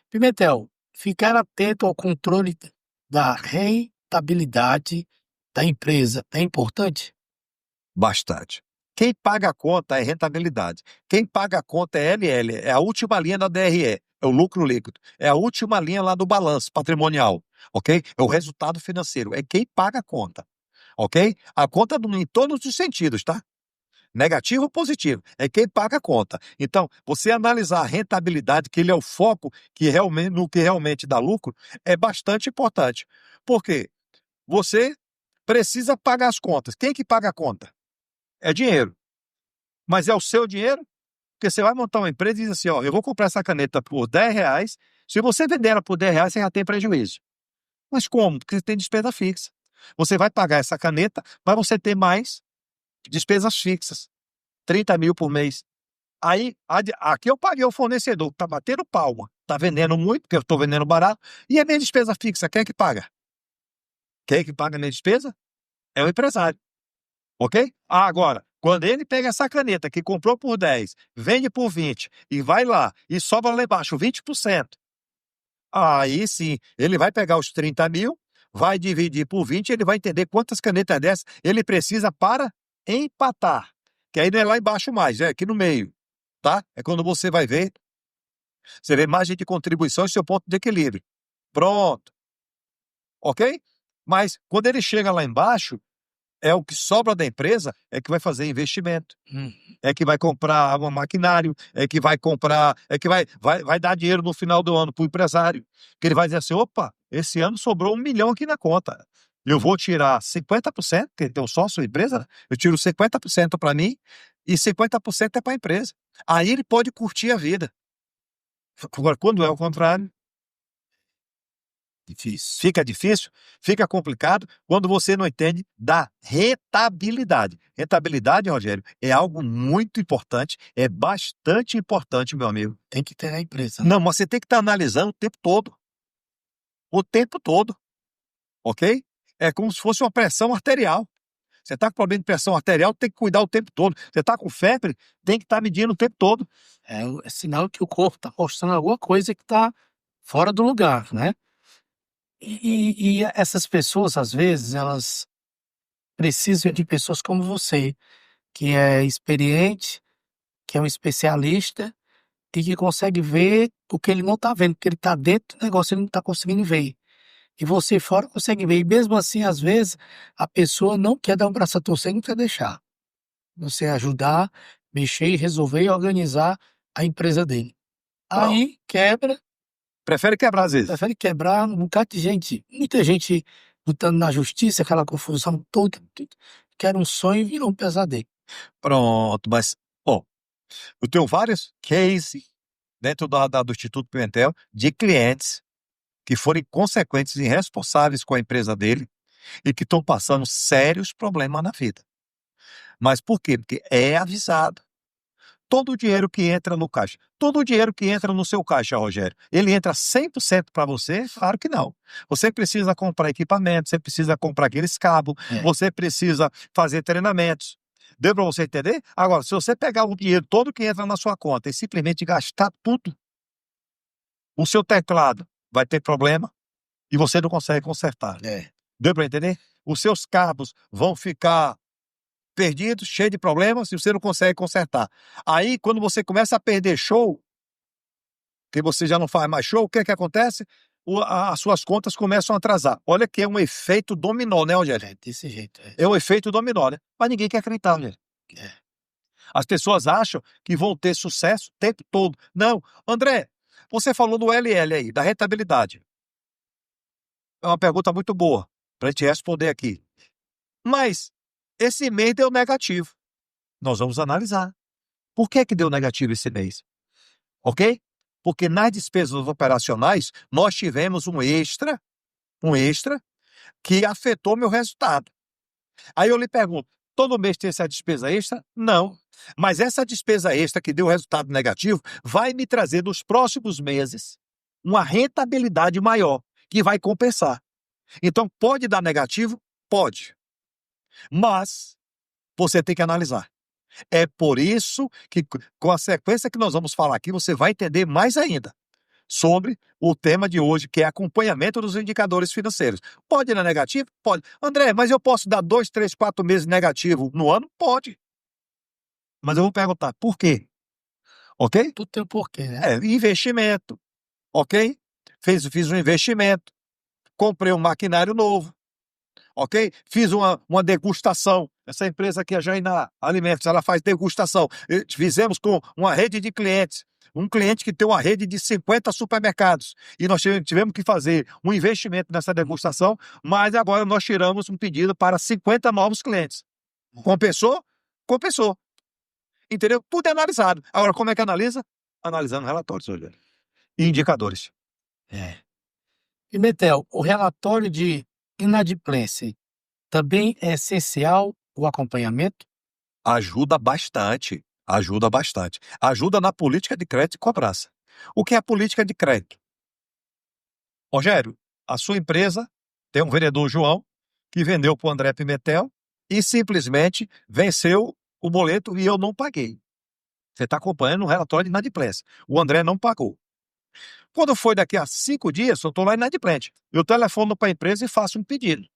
Pimentel, ficar atento ao controle da rentabilidade da empresa é importante? Bastante. Quem paga a conta é rentabilidade. Quem paga a conta é LL, é a última linha da DRE, é o lucro líquido. É a última linha lá do balanço patrimonial. ok? É o resultado financeiro, é quem paga a conta, ok? A conta em todos os sentidos, tá? Negativo ou positivo, é quem paga a conta. Então, você analisar a rentabilidade, que ele é o foco no que realmente dá lucro, é bastante importante. Por quê? Você precisa pagar as contas. Quem que paga a conta? É dinheiro. Mas é o seu dinheiro? Porque você vai montar uma empresa e diz assim, ó, eu vou comprar essa caneta por R$ 10, se você vender ela por R$ 10, você já tem prejuízo. Mas como? Porque você tem despesa fixa. Você vai pagar essa caneta, mas você tem mais despesas fixas. 30 mil por mês. Aí, aqui eu paguei o fornecedor, tá batendo palma, tá vendendo muito, porque eu estou vendendo barato, e a minha despesa fixa, quem é que paga? Quem é que paga a minha despesa? É o empresário, ok? Agora, quando ele pega essa caneta que comprou por 10, vende por 20 e vai lá e sobra lá embaixo 20%, aí sim, ele vai pegar os 30 mil, vai dividir por 20, ele vai entender quantas canetas dessas ele precisa para empatar, que aí não é lá embaixo mais, é aqui no meio, tá? É quando você vai ver, você vê margem de contribuição e seu ponto de equilíbrio. Pronto, ok? Mas quando ele chega lá embaixo, é o que sobra da empresa, é que vai fazer investimento, é que vai comprar um maquinário, é que vai comprar, é que vai dar dinheiro no final do ano para o empresário. Que ele vai dizer assim: opa, esse ano sobrou 1 milhão aqui na conta. Eu vou tirar 50%, que tem um sócio empresa, né? Eu tiro 50% para mim e 50% é para a empresa. Aí ele pode curtir a vida. Agora, quando é o contrário, Difícil. fica difícil, fica complicado quando você não entende da rentabilidade. Rentabilidade, Rogério, é algo muito importante, é bastante importante, meu amigo. Tem que ter na empresa, né? Não, mas você tem que estar analisando o tempo todo, ok? É como se fosse uma pressão arterial. Você está com problema de pressão arterial, tem que cuidar o tempo todo. Você está com febre, tem que estar medindo o tempo todo. É sinal que o corpo está mostrando alguma coisa que está fora do lugar, né? E essas pessoas, às vezes, elas precisam de pessoas como você, que é experiente, que é um especialista e que consegue ver o que ele não está vendo, porque ele está dentro do negócio, ele não está conseguindo ver. E você fora consegue ver. E mesmo assim, às vezes, a pessoa não quer dar um braço a torcer, não quer deixar você ajudar, mexer e resolver e organizar a empresa dele. Pronto. Aí quebra, Prefere quebrar às vezes. prefere quebrar um bocado de gente, muita gente lutando na justiça, aquela confusão toda, que era um sonho e virou um pesadelo. Pronto, mas, ó, eu tenho vários cases dentro do Instituto Pimentel de clientes que foram inconsequentes e irresponsáveis com a empresa dele e que estão passando sérios problemas na vida. Mas por quê? Porque é avisado. Todo o dinheiro que entra no caixa, todo o dinheiro que entra no seu caixa, Rogério, ele entra 100% para você? Claro que não. Você precisa comprar equipamento, você precisa comprar aqueles cabos, você precisa fazer treinamentos. Deu para você entender? Agora, se você pegar o dinheiro todo que entra na sua conta e simplesmente gastar tudo, o seu teclado vai ter problema e você não consegue consertar. Deu para entender? Os seus cabos vão ficar perdidos, cheios de problemas e você não consegue consertar. Aí, quando você começa a perder show, que você já não faz mais show, o que é que acontece? As suas contas começam a atrasar. Olha que é um efeito dominó, né, Rogério? É desse jeito. É um efeito dominó, né? Mas ninguém quer acreditar, Rogério. As pessoas acham que vão ter sucesso o tempo todo. Não. André, você falou do LL aí, da rentabilidade. É uma pergunta muito boa para a gente responder aqui. Mas esse mês deu negativo. Nós vamos analisar. Por que deu negativo esse mês? Ok? Porque nas despesas operacionais nós tivemos um extra que afetou meu resultado. Aí eu lhe pergunto, todo mês tem essa despesa extra? Não. Mas essa despesa extra que deu resultado negativo vai me trazer nos próximos meses uma rentabilidade maior que vai compensar. Então pode dar negativo? Pode. Mas você tem que analisar. É por isso que, com a sequência que nós vamos falar aqui, você vai entender mais ainda sobre o tema de hoje, que é acompanhamento dos indicadores financeiros. Pode ir na negativo? Pode. André, mas eu posso dar 2, 3, 4 meses negativo no ano? Pode. Mas eu vou perguntar, por quê? Ok? Tudo tem um porquê, né? Investimento. Ok? Fiz um investimento. comprei um maquinário novo, ok? Fiz uma degustação. Essa empresa aqui, a Jainá Alimentos, ela faz degustação. Fizemos com uma rede de clientes. Um cliente que tem uma rede de 50 supermercados. E nós tivemos que fazer um investimento nessa degustação, mas agora nós tiramos um pedido para 50 novos clientes. Compensou? Compensou. Entendeu? Tudo é analisado. Agora, como é que analisa? Analisando relatórios, Rogério. E indicadores. E, Metel, o relatório de inadimplência também é essencial o acompanhamento? Ajuda bastante. Ajuda bastante. Ajuda na política de crédito e cobrança. O que é a política de crédito? Rogério, a sua empresa tem um vendedor João que vendeu para o André Pimentel e simplesmente venceu o boleto e eu não paguei. Você está acompanhando o relatório de inadimplência. O André não pagou. Quando foi daqui a 5 dias, eu estou lá inadimplente. Eu telefono para a empresa e faço um pedido.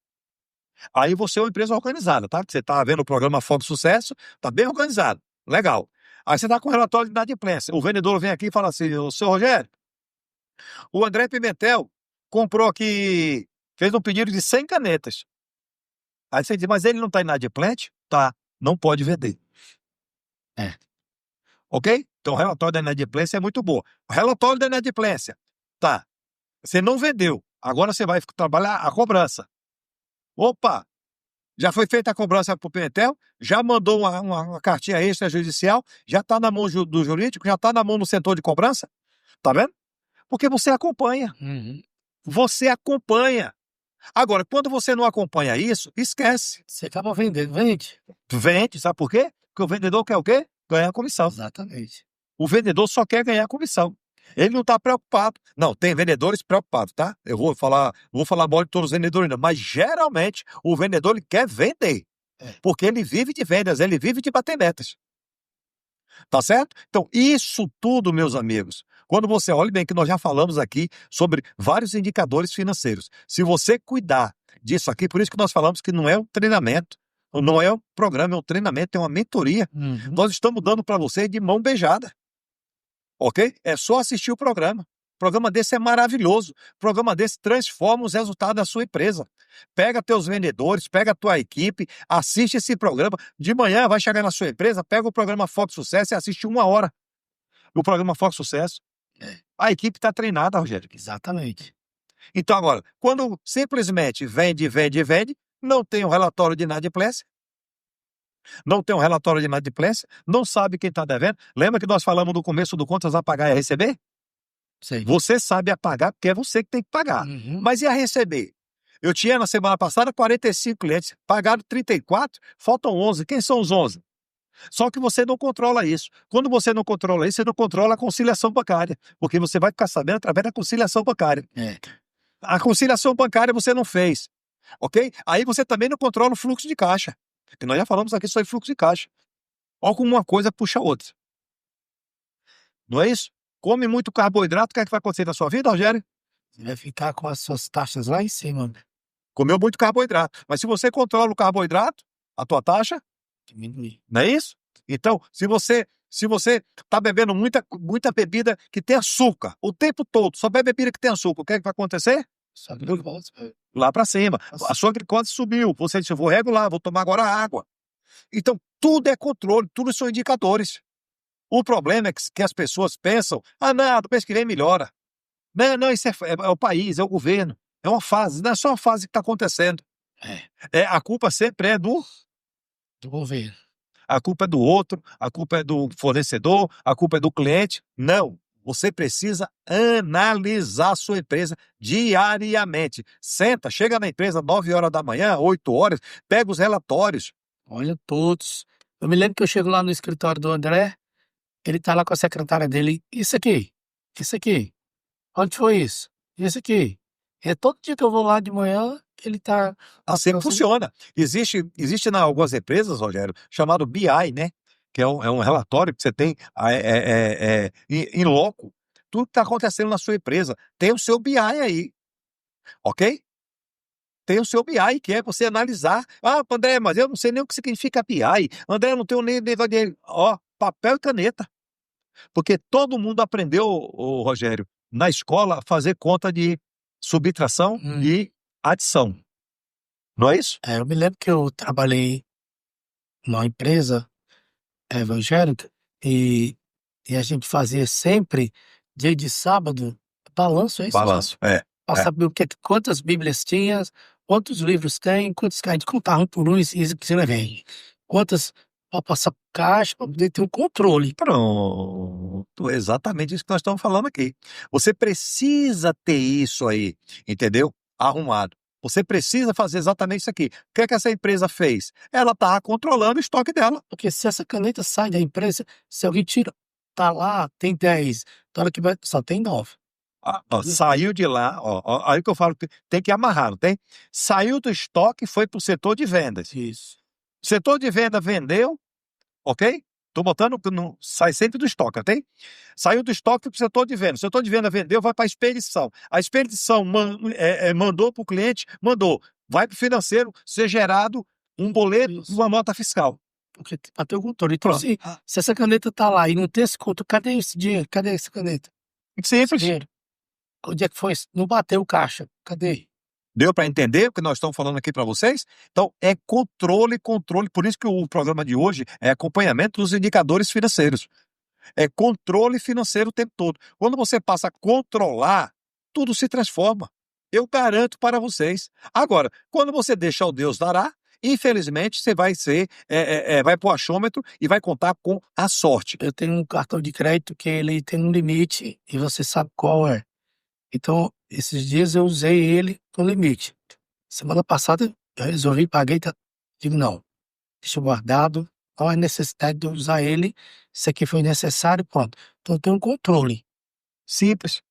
Aí você é uma empresa organizada, tá? Você está vendo o programa Foco Sucesso, está bem organizado. Legal. Aí você está com o relatório de inadimplência. O vendedor vem aqui e fala assim: "Ô, seu Rogério, o André Pimentel comprou aqui, fez um pedido de 100 canetas. Aí você diz, mas ele não está inadimplente? Tá, não pode vender. Ok? Então o relatório da inadimplência é muito bom. O relatório da inadimplência, tá, você não vendeu, agora você vai trabalhar a cobrança. Opa, já foi feita a cobrança para o Pimentel, já mandou uma cartinha extrajudicial, já está na mão do jurídico, já está na mão do setor de cobrança, tá vendo? Porque você acompanha. Você acompanha. Agora, quando você não acompanha isso, esquece. Você acaba vendendo, vende? Vende, sabe por quê? Porque o vendedor quer o quê? Ganhar comissão. Exatamente. O vendedor só quer ganhar comissão. Ele não está preocupado. Não, tem vendedores preocupados, tá? Eu vou falar mal de todos os vendedores, não. Mas geralmente o vendedor ele quer vender. Porque ele vive de vendas, ele vive de bater metas. Tá certo? Então, isso tudo, meus amigos, quando você olha bem que nós já falamos aqui sobre vários indicadores financeiros. Se você cuidar disso aqui, por isso que nós falamos que não é um treinamento, não é um programa, é um treinamento, é uma mentoria. Nós estamos dando para você de mão beijada. Ok? É só assistir o programa. O programa desse é maravilhoso. O programa desse transforma os resultados da sua empresa. Pega teus vendedores, pega a tua equipe, assiste esse programa. De manhã vai chegar na sua empresa, pega o programa Foco Sucesso e assiste 1 hora. O programa Foco Sucesso. A equipe está treinada, Rogério. Exatamente. Então agora, quando simplesmente vende, não tem um relatório de inadimplência, não sabe quem está devendo. Lembra que nós falamos no começo do contas a pagar e a receber? Sei. Você sabe a pagar porque é você que tem que pagar. Mas e a receber? Eu tinha na semana passada 45 clientes, pagaram 34, faltam 11. Quem são os 11? Só que você não controla isso. Quando você não controla isso, você não controla a conciliação bancária, porque você vai ficar sabendo através da conciliação bancária. A conciliação bancária você não fez, ok? Aí você também não controla o fluxo de caixa, porque nós já falamos aqui sobre fluxo de caixa. Olha como uma coisa puxa a outra. Não é isso? Come muito carboidrato, o que é que vai acontecer na sua vida, Rogério? Você vai ficar com as suas taxas lá em cima. Comeu muito carboidrato. Mas se você controla o carboidrato, a tua taxa diminui. Não é isso? Então, se você está bebendo muita bebida que tem açúcar o tempo todo, só bebe bebida que tem açúcar, o que é que vai acontecer? Sua glicose lá para cima. A sua glicose subiu. Você disse, eu vou regular, vou tomar agora água. Então, tudo é controle, tudo são indicadores. O problema é que as pessoas pensam, não, do mês que vem melhora. Não, isso é o país, é o governo. É uma fase, não é só uma fase que está acontecendo. A culpa sempre é do governo. A culpa é do outro, a culpa é do fornecedor, a culpa é do cliente. Não. Você precisa analisar a sua empresa diariamente. Senta, chega na empresa 9 horas da manhã, 8 horas, pega os relatórios. Olha todos. Eu me lembro que eu chego lá no escritório do André, ele tá lá com a secretária dele. Isso aqui. Onde foi isso? Isso aqui. Todo dia que eu vou lá de manhã, ele tá... Assim funciona. Existe em algumas empresas, Rogério, chamado BI, né? Que é um relatório que você tem em loco. Tudo que está acontecendo na sua empresa. Tem o seu BI aí. Ok? Tem o seu BI, que é você analisar. André, mas eu não sei nem o que significa BI. André, eu não tenho nem negócio de... papel e caneta. Porque todo mundo aprendeu, Rogério, na escola, a fazer conta de subtração e adição. Não é isso? Eu me lembro que eu trabalhei numa empresa evangélica e a gente fazia sempre, dia de sábado, balanço, é isso? Balanço. Para saber quantas Bíblias tinha, quantos livros tem, quantos que a gente contava um por um e se vem. Quantas para passar por caixa, para poder ter um controle. Pronto, exatamente isso que nós estamos falando aqui. Você precisa ter isso aí, entendeu? Arrumado. Você precisa fazer exatamente isso aqui. O que é que essa empresa fez? Ela está controlando o estoque dela. Porque se essa caneta sai da empresa, se alguém tira, tá lá, tem 10, na hora que vai, só tem 9. Saiu de lá, aí que eu falo que tem que amarrar, não tem? Saiu do estoque e foi para o setor de vendas. Isso. O setor de venda vendeu, ok? Estou botando, sai sempre do estoque, ok? Saiu do estoque para o setor de venda. O setor de venda vendeu, vai para a expedição. A expedição mandou para o cliente, mandou. Vai para o financeiro ser gerado um boleto e uma nota fiscal. Porque para ter o controle. Então, se essa caneta tá lá e não tem esse controle, cadê esse dinheiro? Cadê essa caneta? Simples. Dinheiro. Onde é que foi? Não bateu o caixa. Cadê? Deu para entender o que nós estamos falando aqui para vocês? Então, é controle. Por isso que o programa de hoje é acompanhamento dos indicadores financeiros. É controle financeiro o tempo todo. Quando você passa a controlar, tudo se transforma. Eu garanto para vocês. Agora, quando você deixa o Deus dará, infelizmente, você vai vai pro achômetro e vai contar com a sorte. Eu tenho um cartão de crédito que ele tem um limite e você sabe qual é. Então, esses dias eu usei ele no limite. Semana passada eu resolvi, paguei, digo não, deixa guardado, não há necessidade de eu usar ele, isso aqui foi necessário, pronto. Então eu tenho um controle Simples.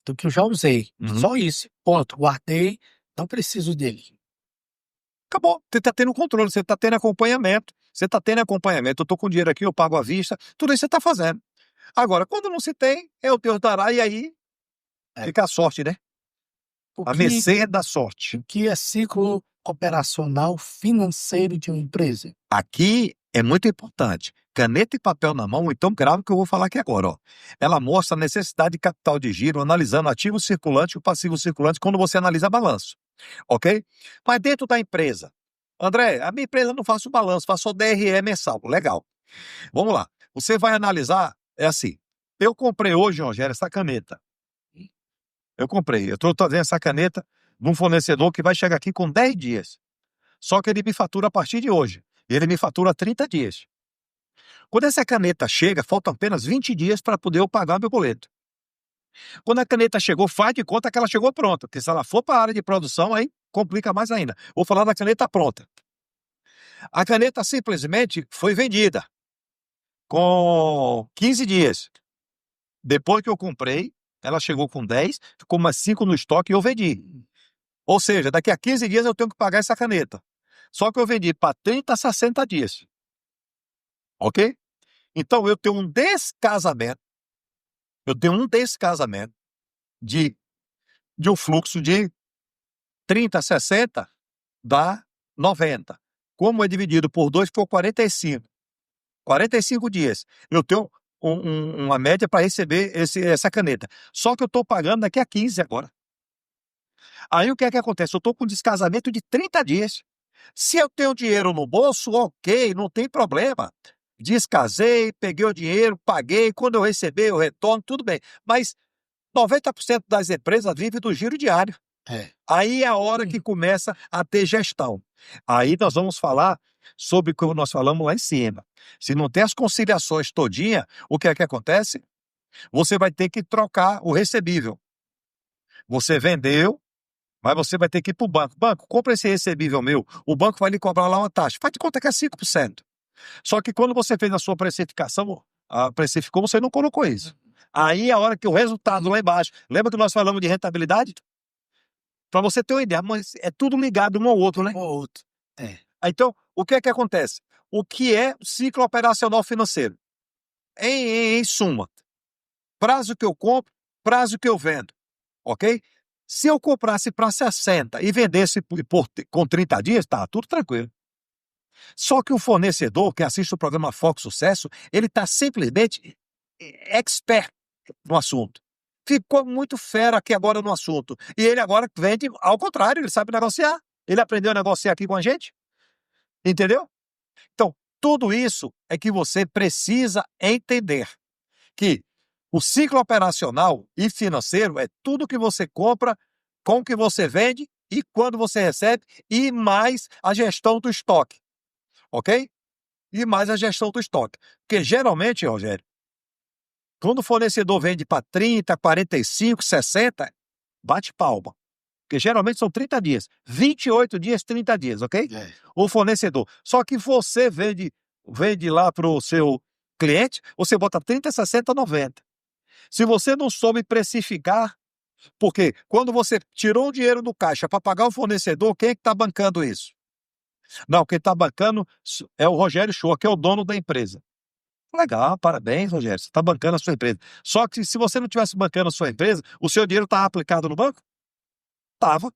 do que eu já usei, Uhum. só isso, ponto, guardei, não preciso dele. Acabou, você está tendo controle, você está tendo acompanhamento. Eu estou com dinheiro aqui, eu pago à vista, tudo isso você está fazendo. Agora, quando não se tem, é o Deus dará, e aí fica a sorte, né? A mercê da sorte. O que é ciclo operacional financeiro de uma empresa? Aqui é muito importante. Caneta e papel na mão, então grave o que eu vou falar aqui agora. Ó. Ela mostra a necessidade de capital de giro, analisando ativo circulante e o passivo circulante quando você analisa balanço. Ok? Mas dentro da empresa, André, a minha empresa não faço balanço, faço só DRE mensal. Legal. Vamos lá. Você vai analisar, é assim. Eu comprei hoje, Rogério, essa caneta. Eu estou trazendo essa caneta de um fornecedor que vai chegar aqui com 10 dias. Só que ele me fatura a partir de hoje. Ele me fatura 30 dias. Quando essa caneta chega, faltam apenas 20 dias para poder eu pagar meu boleto. Quando a caneta chegou, faz de conta que ela chegou pronta, porque se ela for para a área de produção, aí complica mais ainda. Vou falar da caneta pronta. A caneta simplesmente foi vendida com 15 dias. Depois que eu comprei, ela chegou com 10, ficou mais 5 no estoque e eu vendi. Ou seja, daqui a 15 dias eu tenho que pagar essa caneta. Só que eu vendi para 30 a 60 dias. Ok? Então eu tenho um descasamento. De um fluxo de 30 a 60 dá 90. Como é dividido por 2, ficou 45. 45 dias. Eu tenho uma média para receber essa caneta. Só que eu estou pagando daqui a 15 agora. Aí o que é que acontece? Eu estou com um descasamento de 30 dias. Se eu tenho dinheiro no bolso, ok, não tem problema. Descasei, peguei o dinheiro, paguei. Quando eu receber, eu retorno, tudo bem. Mas 90% das empresas vivem do giro diário. Aí é a hora que começa a ter gestão. Aí nós vamos falar sobre como nós falamos lá em cima. Se não tem as conciliações todinha, o que é que acontece? Você vai ter que trocar o recebível. Você vendeu, mas você vai ter que ir para o banco. Banco, compra esse recebível meu. O banco vai lhe cobrar lá uma taxa. Faz de conta que é 5%. Só que quando você fez a sua precificação, precificou, você não colocou isso. Aí é a hora que o resultado lá embaixo. Lembra que nós falamos de rentabilidade? Para você ter uma ideia, mas é tudo ligado um ao outro, né? Um ao outro. Então, o que é que acontece? O que é ciclo operacional financeiro? Em suma, prazo que eu compro, prazo que eu vendo, ok? Se eu comprasse para 60 e vendesse com 30 dias, tá tudo tranquilo. Só que o fornecedor que assiste o programa Foco Sucesso, ele está simplesmente expert no assunto. ficou muito fera aqui agora no assunto. E ele agora vende ao contrário, ele sabe negociar. Ele aprendeu a negociar aqui com a gente. Entendeu? Então, tudo isso é que você precisa entender que o ciclo operacional e financeiro é tudo que você compra, com que você vende e quando você recebe, e mais a gestão do estoque, ok? E mais a gestão do estoque. Porque geralmente, Rogério, quando o fornecedor vende para 30, 45, 60, bate palma. Porque geralmente são 30 dias. 28 dias, 30 dias, ok? O fornecedor. Só que você vende lá para o seu cliente, você bota 30, 60, 90. Se você não soube precificar, porque quando você tirou o dinheiro do caixa para pagar o fornecedor, quem é que está bancando isso? Não, quem está bancando é o Rogério Shoa, que é o dono da empresa. Legal, parabéns, Rogério, você está bancando a sua empresa. Só que se você não tivesse bancando a sua empresa, o seu dinheiro estava aplicado no banco? Estava.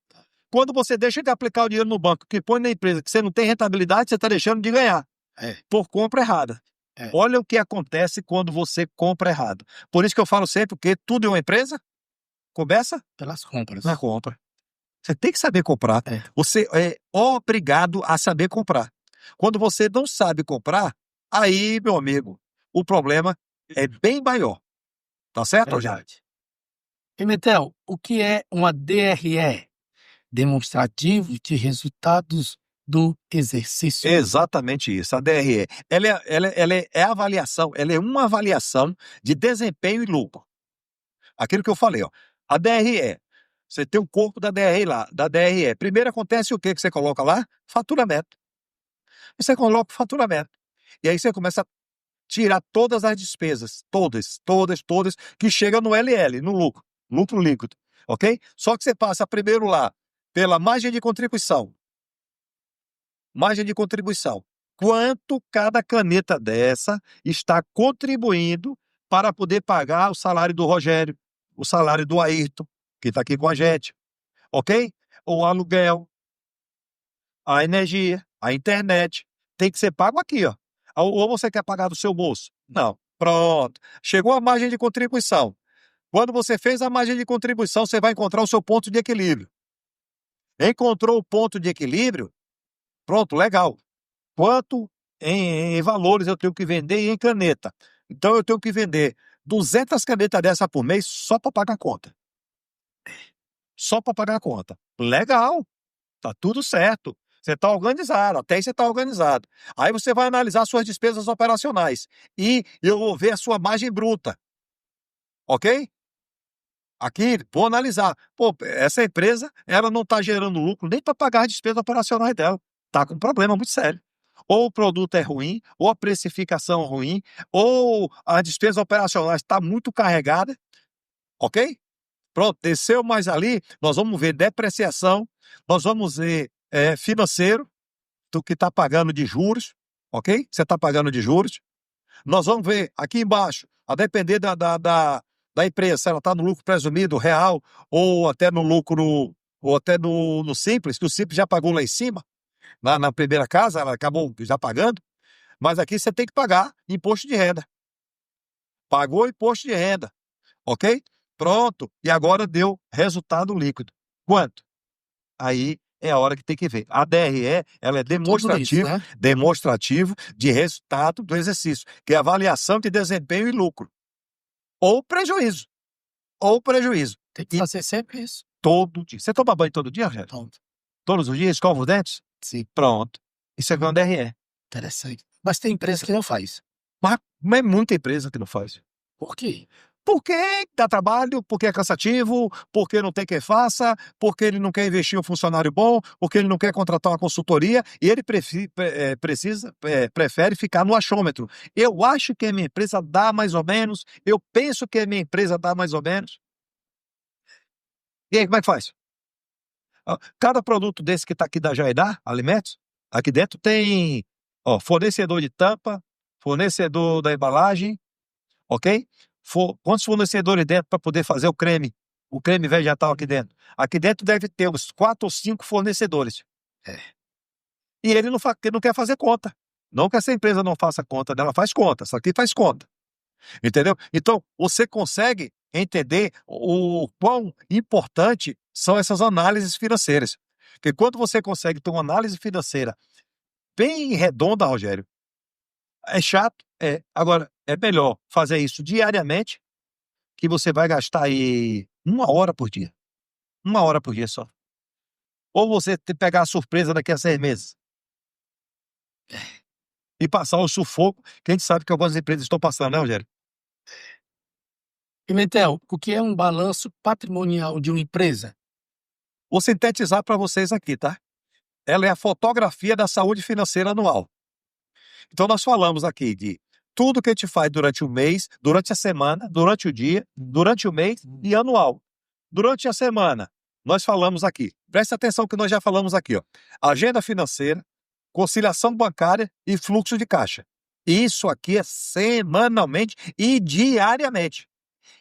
Quando você deixa de aplicar o dinheiro no banco, que põe na empresa, que você não tem rentabilidade, você está deixando de ganhar. Por compra errada. Olha o que acontece quando você compra errado. Por isso que eu falo sempre que tudo é uma empresa começa Pelas compras. na compra. Você tem que saber comprar. Você é obrigado a saber comprar. Quando você não sabe comprar, aí, meu amigo, o problema é bem maior. Tá certo, Rogério? Verdade. Pimentel, o que é uma DRE? Demonstrativo de resultados do exercício. Exatamente isso, a DRE. Ela é avaliação, ela é uma avaliação de desempenho e lucro. Aquilo que eu falei, ó. A DRE. Você tem o corpo da DRE lá, da DRE. Primeiro acontece o que você coloca lá? Faturamento. E você coloca o faturamento. E aí você começa a tirar todas as despesas, todas, que chegam no LL, no lucro líquido, ok? Só que você passa primeiro lá pela margem de contribuição. Margem de contribuição. Quanto cada caneta dessa está contribuindo para poder pagar o salário do Rogério, o salário do Ayrton, que está aqui com a gente, ok? O aluguel, a energia, a internet, tem que ser pago aqui, ó. Ou você quer pagar do seu bolso? Não. Pronto. Chegou a margem de contribuição. Quando você fez a margem de contribuição, você vai encontrar o seu ponto de equilíbrio. Encontrou o ponto de equilíbrio? Pronto, legal. Quanto em valores eu tenho que vender e em caneta? Então eu tenho que vender 200 canetas dessa por mês só para pagar a conta. Só para pagar a conta. Legal. Tá tudo certo. Você está organizado, até aí você está organizado. Aí você vai analisar suas despesas operacionais. E eu vou ver a sua margem bruta. Ok? Aqui, vou analisar. Pô, essa empresa, ela não está gerando lucro nem para pagar as despesas operacionais dela. Está com um problema muito sério. Ou o produto é ruim, ou a precificação é ruim, ou a despesa operacional está muito carregada. Ok? Pronto, desceu mais ali, nós vamos ver depreciação, nós vamos ver financeiro, do que está pagando de juros, ok? Você está pagando de juros. Nós vamos ver aqui embaixo, a depender da empresa, se ela está no lucro presumido, real, ou até no lucro, ou até no simples, que o simples já pagou lá em cima, na primeira casa, ela acabou já pagando, mas aqui você tem que pagar imposto de renda. Pagou imposto de renda, ok? Pronto, e agora deu resultado líquido. Quanto? Aí é a hora que tem que ver. A DRE, ela é demonstrativo, Isso, né? demonstrativo de resultado do exercício, que é avaliação de desempenho e lucro. Ou prejuízo. Ou prejuízo. Tem que fazer sempre isso. Todo dia. Você toma banho todo dia, Rogério? Pronto. Todos os dias? Escova os dentes? Sim. Pronto. Isso é uma DRE. Interessante. Mas tem empresa que não faz. Mas é muita empresa que não faz. Por quê? Porque dá trabalho, porque é cansativo, porque não tem quem faça, porque ele não quer investir em um funcionário bom, porque ele não quer contratar uma consultoria e ele prefere ficar no achômetro. Eu acho que a minha empresa dá mais ou menos, eu penso que a minha empresa dá mais ou menos. E aí, como é que faz? Cada produto desse que está aqui da Jaidar, alimentos, aqui dentro tem fornecedor de tampa, fornecedor da embalagem, ok? Quantos fornecedores dentro para poder fazer o creme vegetal aqui dentro? Aqui dentro deve ter uns 4 ou 5 fornecedores. E ele não quer fazer conta. Não que essa empresa não faça conta, ela faz conta, só que faz conta. Entendeu? Então, você consegue entender o quão importante são essas análises financeiras. Porque quando você consegue ter uma análise financeira bem redonda, Rogério, é chato, Agora, é melhor fazer isso diariamente, que você vai gastar aí 1 hora por dia. 1 hora por dia só. Ou você pegar a surpresa daqui a 6 meses e passar o sufoco que a gente sabe que algumas empresas estão passando, né, Rogério? Pimentel, o que é um balanço patrimonial de uma empresa? Vou sintetizar para vocês aqui, tá? Ela é a fotografia da saúde financeira anual. Então, nós falamos aqui de tudo que a gente faz durante o mês, durante a semana, durante o dia, durante o mês e anual. Durante a semana, nós falamos aqui, presta atenção que nós já falamos aqui, ó, agenda financeira, conciliação bancária e fluxo de caixa. Isso aqui é semanalmente e diariamente.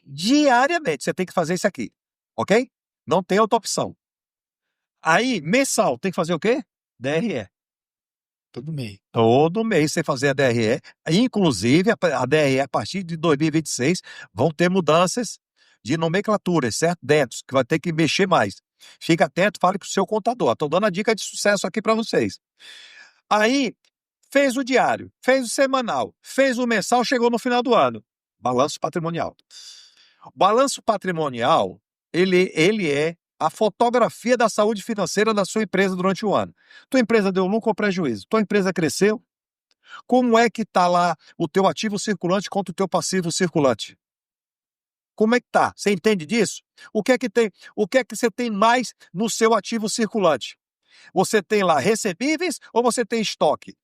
Diariamente você tem que fazer isso aqui, ok? Não tem outra opção. Aí, mensal, tem que fazer o quê? DRE. Todo mês. Todo mês você fazer a DRE, inclusive a DRE a partir de 2026 vão ter mudanças de nomenclatura, certo? Dentro, que vai ter que mexer mais. Fica atento, fale com o seu contador. Estou dando a dica de sucesso aqui para vocês. Aí, fez o diário, fez o semanal, fez o mensal, chegou no final do ano. Balanço patrimonial. O balanço patrimonial, ele é a fotografia da saúde financeira da sua empresa durante o ano. Tua empresa deu lucro ou prejuízo? Tua empresa cresceu? Como é que está lá o teu ativo circulante contra o teu passivo circulante? Como é que tá? Você entende disso? O que é que tem? O que é que você tem mais no seu ativo circulante? Você tem lá recebíveis ou você tem estoque?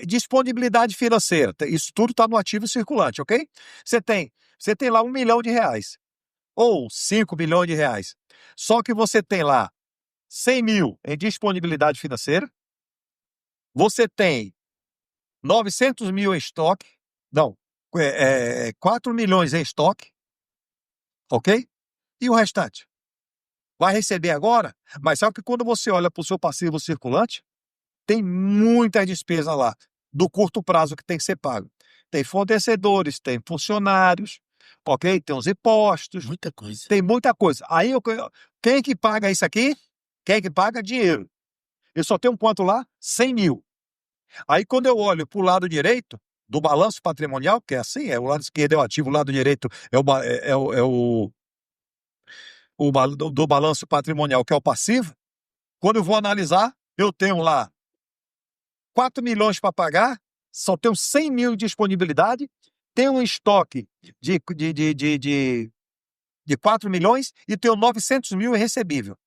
Disponibilidade financeira, isso tudo está no ativo circulante, ok? Você tem lá R$ 1 milhão ou 5 milhões de reais. Só que você tem lá 100 mil em disponibilidade financeira, você tem 900 mil em estoque, não, 4 milhões em estoque, ok? E o restante? Vai receber agora, mas sabe que quando você olha para o seu passivo circulante, tem muitas despesas lá, do curto prazo que tem que ser pago. Tem fornecedores, tem funcionários, ok? Tem os impostos, Muita coisa. tem muita coisa. Aí, quem que paga isso aqui? Quem que paga? Dinheiro. Eu só tenho quanto lá? 100 mil. Aí, quando eu olho para o lado direito do balanço patrimonial, que é assim, o lado esquerdo é o ativo, o lado direito do balanço patrimonial, que é o passivo. Quando eu vou analisar, eu tenho lá 4 milhões para pagar, só tenho 100 mil de disponibilidade, tenho um estoque de 4 milhões e tenho 900 mil em recebível.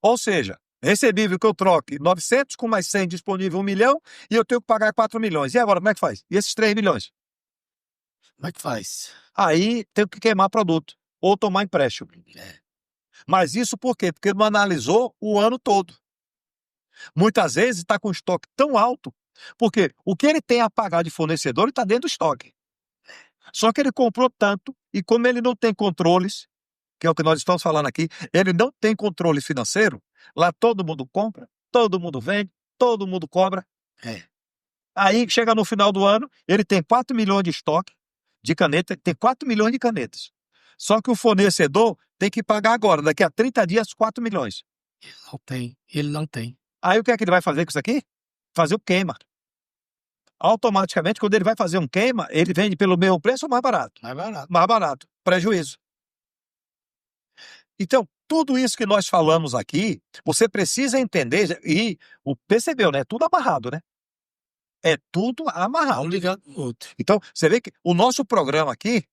Ou seja, recebível que eu troque 900 com mais 100 disponível 1 milhão e eu tenho que pagar 4 milhões. E agora, como é que faz? E esses 3 milhões? Como é que faz? Aí tenho que queimar produto ou tomar empréstimo. Mas isso por quê? Porque não analisou o ano todo. Muitas vezes está com estoque tão alto, porque o que ele tem a pagar de fornecedor está dentro do estoque. Só que ele comprou tanto, e como ele não tem controles, que é o que nós estamos falando aqui, ele não tem controle financeiro, lá todo mundo compra, todo mundo vende, todo mundo cobra. Aí chega no final do ano, ele tem 4 milhões de estoque de caneta, tem 4 milhões de canetas. Só que o fornecedor tem que pagar agora, daqui a 30 dias, 4 milhões. Ele não tem. Aí o que é que ele vai fazer com isso aqui? Fazer o queima. Automaticamente, quando ele vai fazer um queima, ele vende pelo mesmo preço ou mais barato? Mais barato. Mais barato. Prejuízo. Então, tudo isso que nós falamos aqui, você precisa entender e percebeu, né? Tudo amarrado, né? É tudo amarrado. Um ligado no outro. Então, você vê que o nosso programa aqui,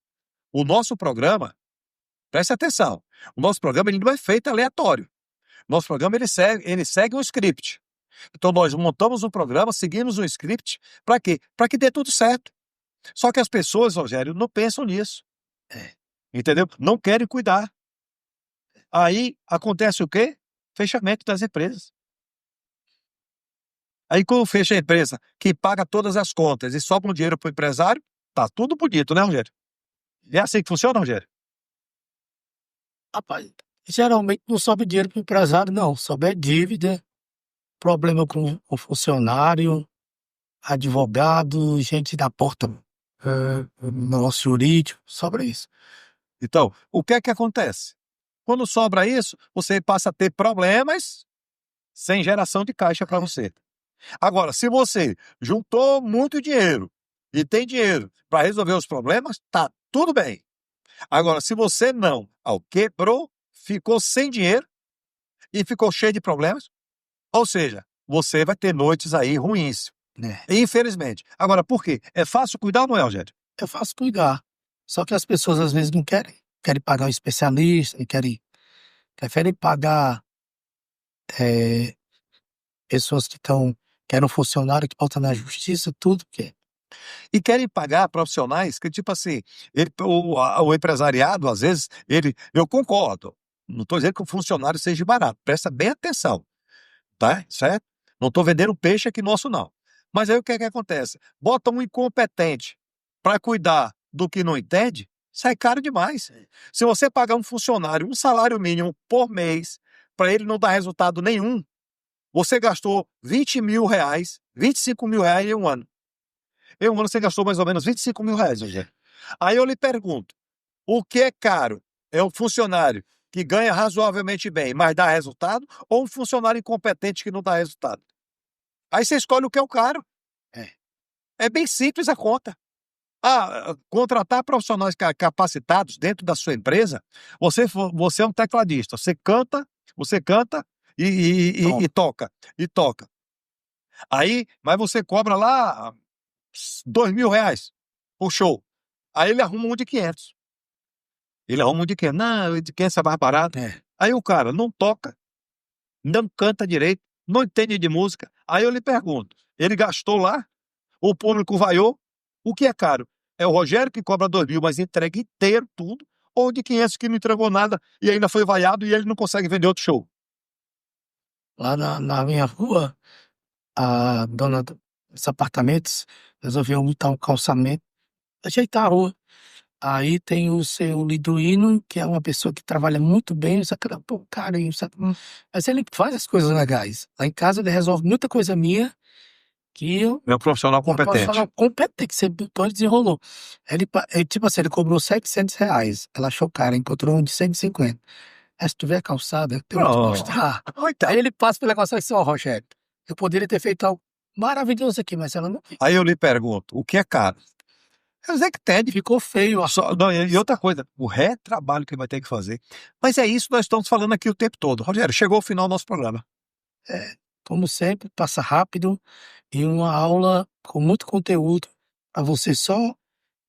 preste atenção, o nosso programa ele não é feito aleatório. O nosso programa ele segue um script. Então, nós montamos um programa, seguimos um script, para quê? Para que dê tudo certo. Só que as pessoas, Rogério, não pensam nisso. Entendeu? Não querem cuidar. Aí acontece o quê? Fechamento das empresas. Aí quando fecha a empresa, que paga todas as contas e sobra um dinheiro para o empresário, tá tudo bonito, né, Rogério? É assim que funciona, Rogério? Rapaz, geralmente não sobe dinheiro para o empresário, não. Sobe é dívida, problema com o funcionário, advogado, gente da porta, nosso jurídico, sobra isso. Então, o que é que acontece? Quando sobra isso, você passa a ter problemas sem geração de caixa para você. Agora, se você juntou muito dinheiro e tem dinheiro para resolver os problemas, tá tudo bem. Agora, se você não, quebrou, ficou sem dinheiro e ficou cheio de problemas, ou seja, você vai ter noites aí ruins. Infelizmente. Agora, por quê? É fácil cuidar ou não é, Rogério? É fácil cuidar. Só que as pessoas às vezes não querem. Querem pagar um especialista, preferem pagar pessoas que querem um funcionário que volta na justiça, tudo que E querem pagar profissionais que, tipo assim, o empresariado, às vezes, eu concordo. Não estou dizendo que o funcionário seja barato. Presta bem atenção, tá? Certo? Não estou vendendo peixe aqui nosso, não. Mas aí o que é que acontece? Bota um incompetente para cuidar do que não entende, sai caro demais. Se você pagar um funcionário um salário mínimo por mês, para ele não dar resultado nenhum, você gastou 20 mil reais, 25 mil reais em um ano. Em um ano você gastou mais ou menos 25 mil reais, Rogério. Aí eu lhe pergunto, o que é caro? É um funcionário que ganha razoavelmente bem, mas dá resultado, ou um funcionário incompetente que não dá resultado? Aí você escolhe o que é o caro. É bem simples a conta. Contratar profissionais capacitados dentro da sua empresa, você é um tecladista, você canta e toca. Aí, mas você cobra lá 2 mil reais por show. Aí ele arruma um de 500. Não, o de 500 é mais barato. Aí o cara não toca, não canta direito, não entende de música. Aí eu lhe pergunto, ele gastou lá, o público vaiou, o que é caro? É o Rogério que cobra 2 mil, mas entrega inteiro tudo, ou o de 500 que não entregou nada e ainda foi vaiado e ele não consegue vender outro show? Lá na minha rua, a dona dos apartamentos resolveu montar um calçamento, ajeitar a rua. Aí tem o seu Liduíno, que é uma pessoa que trabalha muito bem, só que carinho, sabe? Mas ele faz as coisas legais. Lá em casa ele resolve muita coisa minha que eu É um profissional competente. Que você desenrolou. Tipo assim, ele cobrou 700 reais. Ela achou caro, encontrou um de 150. Se tiver calçada, eu vou te mostrar. Aí ele passa pela calçada e diz, Rogério, eu poderia ter feito algo maravilhoso aqui, mas ela não fez. Aí eu lhe pergunto, o que é caro? É que entende. Ficou feio. E outra coisa, o retrabalho que ele vai ter que fazer. Mas é isso que nós estamos falando aqui o tempo todo. Rogério, chegou o final do nosso programa. Como sempre, passa rápido e uma aula com muito conteúdo para você só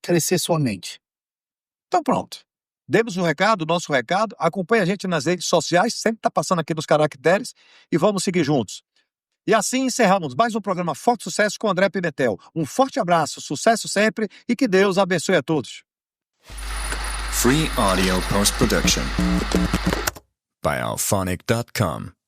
crescer sua mente. Então pronto. Demos um recado, nosso recado. Acompanhe a gente nas redes sociais, sempre está passando aqui nos caracteres e vamos seguir juntos. E assim encerramos mais um programa Forte Sucesso com André Pimentel. Um forte abraço, sucesso sempre e que Deus abençoe a todos. Free audio post-production by alphonic.com